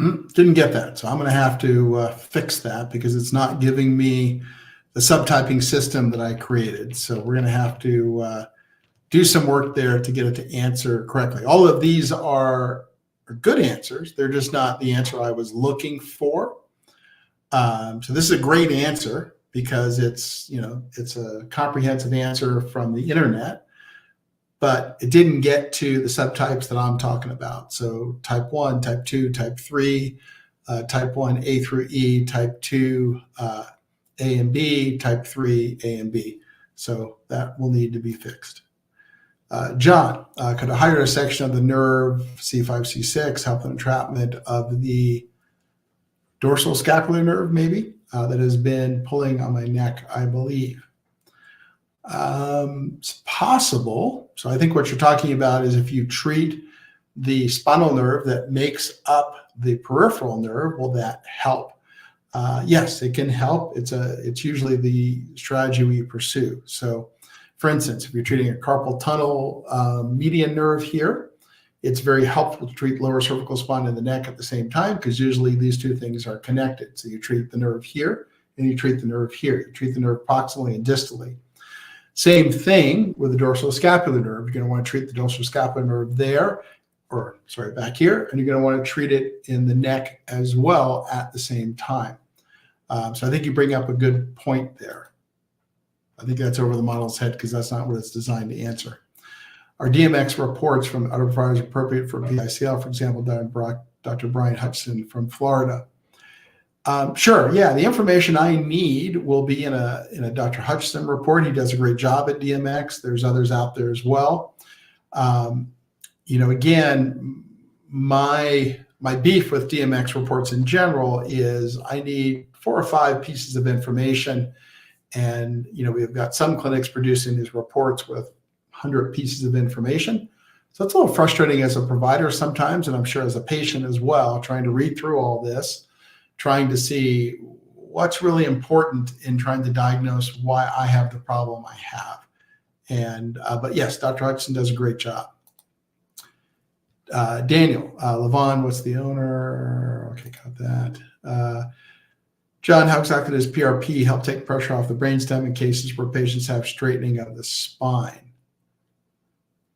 A: Didn't get that. So I'm going to have to fix that because it's not giving me the subtyping system that I created. So we're going to have to do some work there to get it to answer correctly. All of these are good answers. They're just not the answer I was looking for. So this is a great answer because it's, you know, it's a comprehensive answer from the internet, but it didn't get to the subtypes that I'm talking about. So type 1, type 2, type 3, type 1 A through E, type 2 A and B, type 3 A and B. So that will need to be fixed. John, could a higher section of the nerve C5, C6 help the entrapment of the dorsal scapular nerve, maybe, that has been pulling on my neck, I believe? It's possible. So I think what you're talking about is if you treat the spinal nerve that makes up the peripheral nerve, will that help? Yes, it can help. It's usually the strategy we pursue. So, for instance, if you're treating a carpal tunnel median nerve here, it's very helpful to treat lower cervical spine and the neck at the same time, because usually these two things are connected. So you treat the nerve here and you treat the nerve here. You treat the nerve proximally and distally. Same thing with the dorsal scapular nerve. You're going to want to treat the dorsal scapular nerve there, or sorry, back here, and you're going to want to treat it in the neck as well at the same time. So I think you bring up a good point there. I think that's over the model's head because that's not what it's designed to answer. Are DMX reports from other providers appropriate for PICL, for example, Dr. Brian Hutchinson from Florida? Sure, yeah, the information I need will be in a Dr. Hutchinson report. He does a great job at DMX. There's others out there as well. Again, my beef with DMX reports in general is I need 4 or 5 pieces of information. And, we've got some clinics producing these reports with 100 pieces of information. So it's a little frustrating as a provider sometimes, and I'm sure as a patient as well, trying to read through all this, trying to see what's really important in trying to diagnose why I have the problem I have. But yes, Dr. Hudson does a great job. Daniel, Levon, what's the owner? Okay, got that. John, how exactly does PRP help take pressure off the brainstem in cases where patients have straightening of the spine?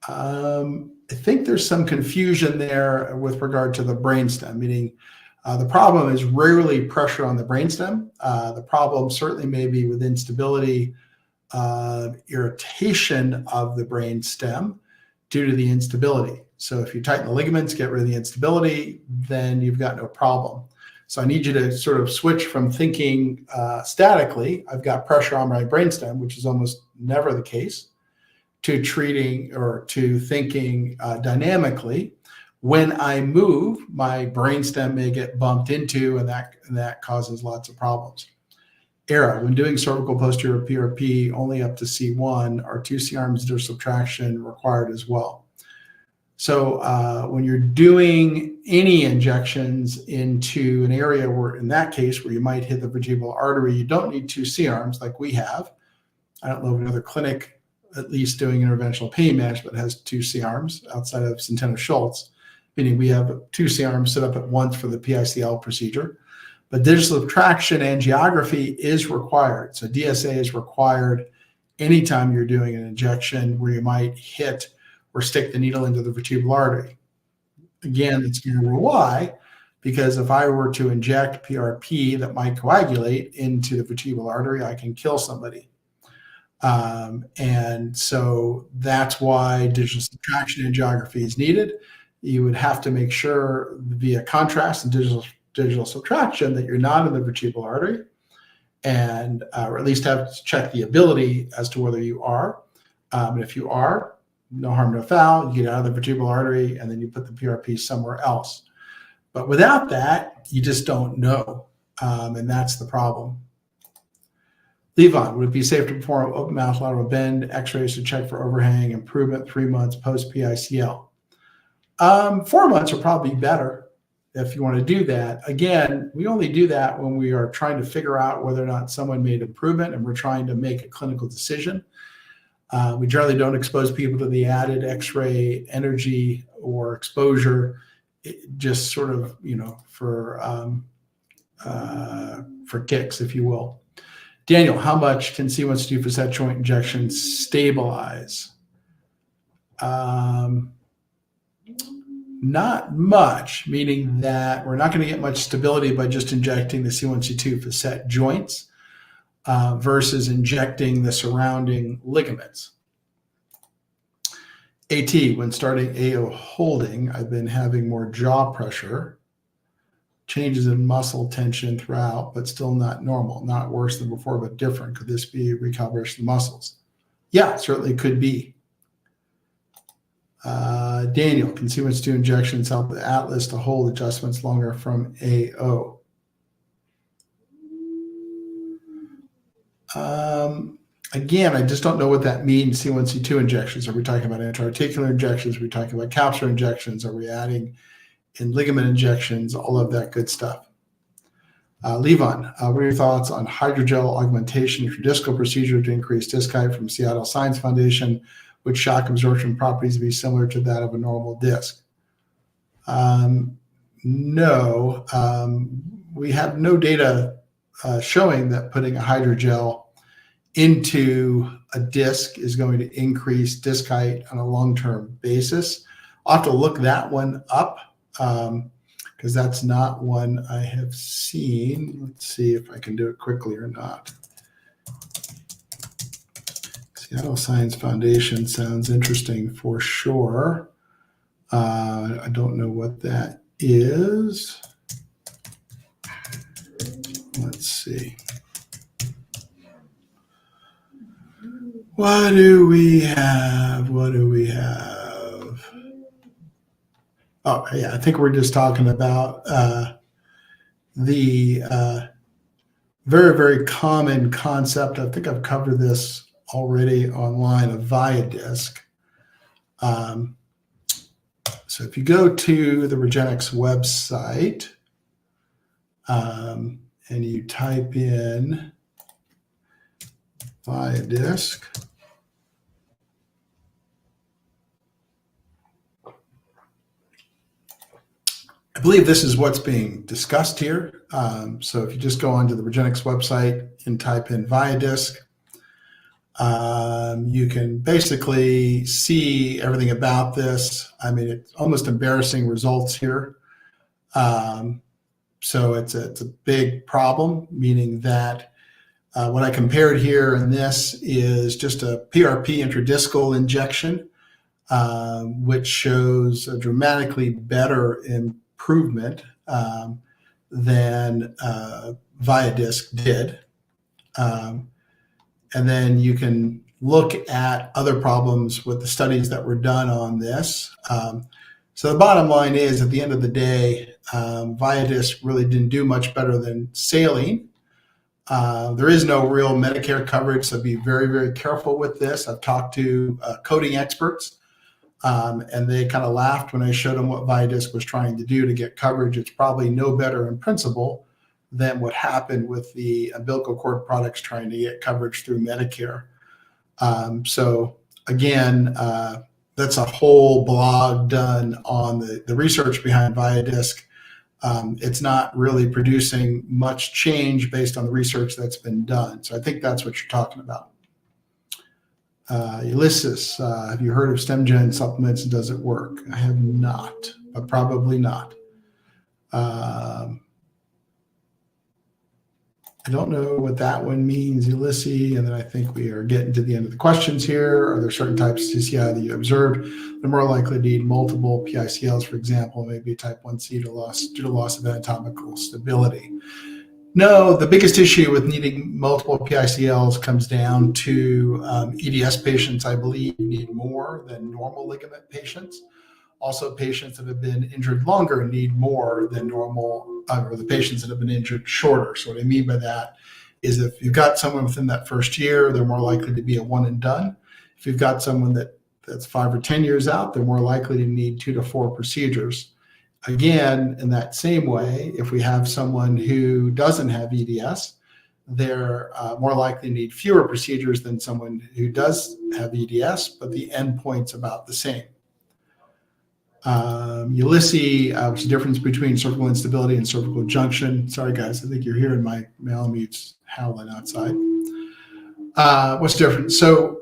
A: I think there's some confusion there with regard to the brainstem, meaning the problem is rarely pressure on the brainstem. The problem certainly may be with instability, irritation of the brainstem due to the instability. So if you tighten the ligaments, get rid of the instability, then you've got no problem. So I need you to sort of switch from thinking statically, I've got pressure on my brainstem, which is almost never the case, to treating or to thinking dynamically. When I move, my brainstem may get bumped into, and that causes lots of problems. Era, when doing cervical posterior PRP only up to C1, are 2 C-arms dorsal subtraction required as well? So when you're doing any injections into an area where, in that case, where you might hit the vertebral artery, you don't need 2 C-arms like we have. I don't know of another clinic, at least doing interventional pain management, has 2 C-arms outside of Centeno-Schultz, meaning we have 2 C-arms set up at once for the PICL procedure. But digital subtraction angiography is required. So DSA is required anytime you're doing an injection where you might hit or stick the needle into the vertebral artery. Again, it's going to be why, because if I were to inject PRP that might coagulate into the vertebral artery, I can kill somebody. And so that's why digital subtraction angiography is needed. You would have to make sure via contrast and digital subtraction that you're not in the vertebral artery, and or at least have to check the ability as to whether you are. And if you are, no harm, no foul. You get out of the vertebral artery, and then you put the PRP somewhere else. But without that, you just don't know, and that's the problem. Levon, would it be safe to perform open mouth lateral bend X-rays to check for overhang improvement 3 months post PICL? 4 months are probably better if you want to do that. Again, we only do that when we are trying to figure out whether or not someone made improvement and we're trying to make a clinical decision. We generally don't expose people to the added X-ray energy or exposure, just sort of, for kicks, if you will. Daniel, how much can C1C2 facet joint injections stabilize? Not much, meaning that we're not going to get much stability by just injecting the C1C2 facet joints versus injecting the surrounding ligaments. AT, when starting AO holding, I've been having more jaw pressure, changes in muscle tension throughout, but still not normal, not worse than before, but different. Could this be recalibration of the muscles? Yeah, certainly could be. Daniel, can sequence 2 injections help the atlas to hold adjustments longer from AO? Again, I just don't know what that means, C1C2 injections. Are we talking about intra-articular injections? Are we talking about capsular injections? Are we adding in ligament injections? All of that good stuff. Levon, what are your thoughts on hydrogel augmentation intradiscal procedure to increase disc height from Seattle Science Foundation, with shock absorption properties to be similar to that of a normal disc? No, we have no data showing that putting a hydrogel into a disc is going to increase disc height on a long-term basis. I'll have to look that one up because that's not one I have seen. Let's see if I can do it quickly or not. Seattle Science Foundation sounds interesting for sure. I don't know what that is. Let's see. What do we have? What do we have? Oh, yeah, I think we're just talking about the very, very common concept. I think I've covered this already online, of Viadisc. So if you go to the Regenexx website and you type in Viadisc, I believe this is what's being discussed here. So if you just go onto the Regenexx website and type in Viadisc, you can basically see everything about this. I mean, it's almost embarrassing results here. So it's a big problem, meaning that what I compared here in this is just a PRP intradiscal injection, which shows a dramatically better improvement than Viadisc did. And then you can look at other problems with the studies that were done on this. So the bottom line is, at the end of the day, Viadisc really didn't do much better than saline. There is no real Medicare coverage, so be very, very careful with this. I've talked to coding experts, and they kind of laughed when I showed them what Viadisc was trying to do to get coverage. It's probably no better in principle than what happened with the umbilical cord products trying to get coverage through Medicare. So again, that's a whole blog done on the research behind Viadisc. It's not really producing much change based on the research that's been done. So I think that's what you're talking about. Ulysses, have you heard of StemGen supplements? Does it work? I have not, but probably not. I don't know what that one means, Ulysses. And then I think we are getting to the end of the questions here. Are there certain types of CCI that you observed that are more likely to need multiple PICLs, for example, maybe type 1C due to loss of anatomical stability? No, the biggest issue with needing multiple PICLs comes down to EDS patients, I believe, need more than normal ligament patients. Also, patients that have been injured longer need more than normal, or the patients that have been injured shorter. So what I mean by that is, if you've got someone within that first year, they're more likely to be a one and done. If you've got someone that's 5 or 10 years out, they're more likely to need 2 to 4 procedures. Again, in that same way, if we have someone who doesn't have EDS, they're more likely to need fewer procedures than someone who does have EDS, but the endpoint's about the same. Ulysses, what's the difference between cervical instability and cervical junction? Sorry, guys, I think you're hearing my Malamutes howling outside. What's different? So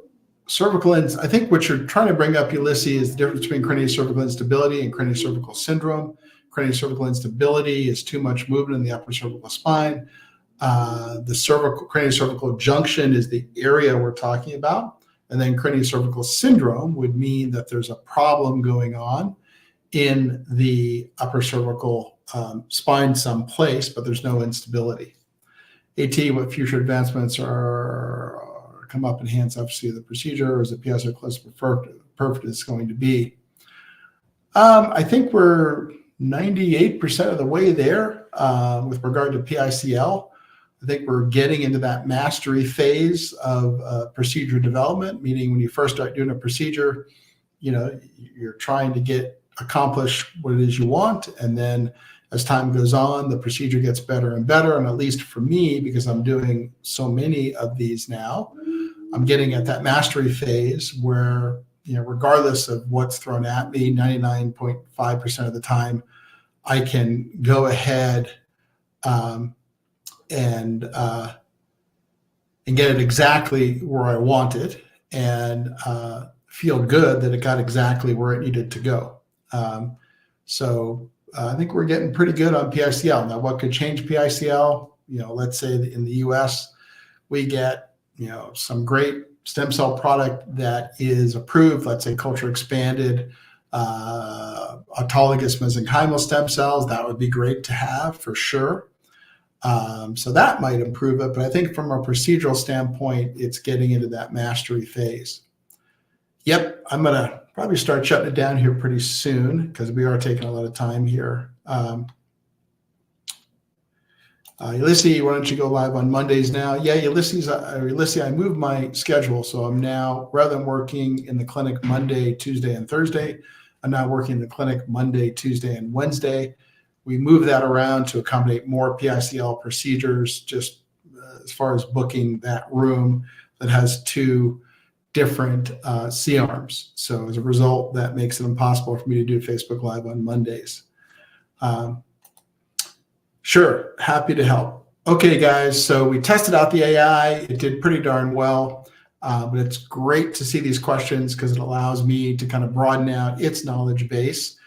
A: cervical, I think what you're trying to bring up, Ulysses, is the difference between craniocervical instability and craniocervical syndrome. Craniocervical instability is too much movement in the upper cervical spine. The craniocervical junction is the area we're talking about. And then craniocervical syndrome would mean that there's a problem going on in the upper cervical spine someplace, but there's no instability. AT, what future advancements are come up, enhance efficacy of the procedure, or is the PICL close to perfect it's going to be? I think we're 98% of the way there with regard to PICL. I think we're getting into that mastery phase of procedure development, meaning when you first start doing a procedure, you're trying to accomplish what it is you want. And then as time goes on, the procedure gets better and better. And at least for me, because I'm doing so many of these now, I'm getting at that mastery phase where, regardless of what's thrown at me, 99.5% of the time, I can go ahead and get it exactly where I want it, and feel good that it got exactly where it needed to go. So I think we're getting pretty good on PICL. Now, what could change PICL? Let's say that in the US, we get, some great stem cell product that is approved, let's say culture expanded, autologous mesenchymal stem cells. That would be great to have for sure. So that might improve it. But I think from a procedural standpoint, it's getting into that mastery phase. Yep, I'm going to probably start shutting it down here pretty soon because we are taking a lot of time here. Ulysses, why don't you go live on Mondays now? Yeah, Ulysses, I moved my schedule. So I'm now, rather than working in the clinic Monday, Tuesday, and Thursday, I'm now working in the clinic Monday, Tuesday, and Wednesday. We move that around to accommodate more PICL procedures, just as far as booking that room that has 2 different C-arms. So as a result, that makes it impossible for me to do Facebook Live on Mondays. Sure, happy to help. Okay, guys, so we tested out the AI. It did pretty darn well, but it's great to see these questions because it allows me to kind of broaden out its knowledge base.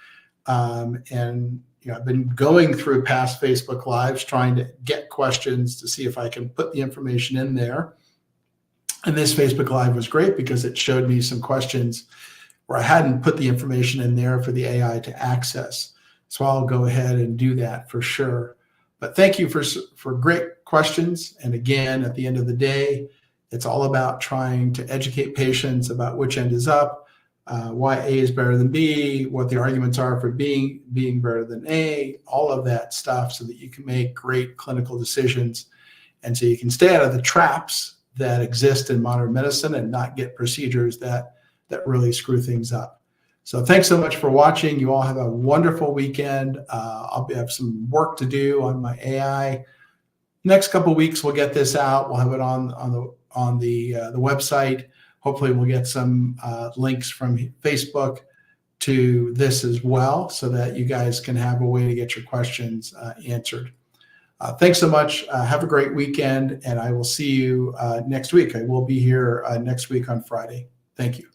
A: And I've been going through past Facebook Lives trying to get questions to see if I can put the information in there. And this Facebook Live was great because it showed me some questions where I hadn't put the information in there for the AI to access. So I'll go ahead and do that for sure. But thank you for great questions. And again, at the end of the day, it's all about trying to educate patients about which end is up, why A is better than B, what the arguments are for being better than A, all of that stuff so that you can make great clinical decisions. And so you can stay out of the traps that exist in modern medicine and not get procedures that really screw things up. So thanks so much for watching. You all have a wonderful weekend. I'll have some work to do on my AI. Next couple of weeks, we'll get this out. We'll have it on the website. Hopefully, we'll get some links from Facebook to this as well so that you guys can have a way to get your questions answered. Thanks so much. Have a great weekend, and I will see you next week. I will be here next week on Friday. Thank you.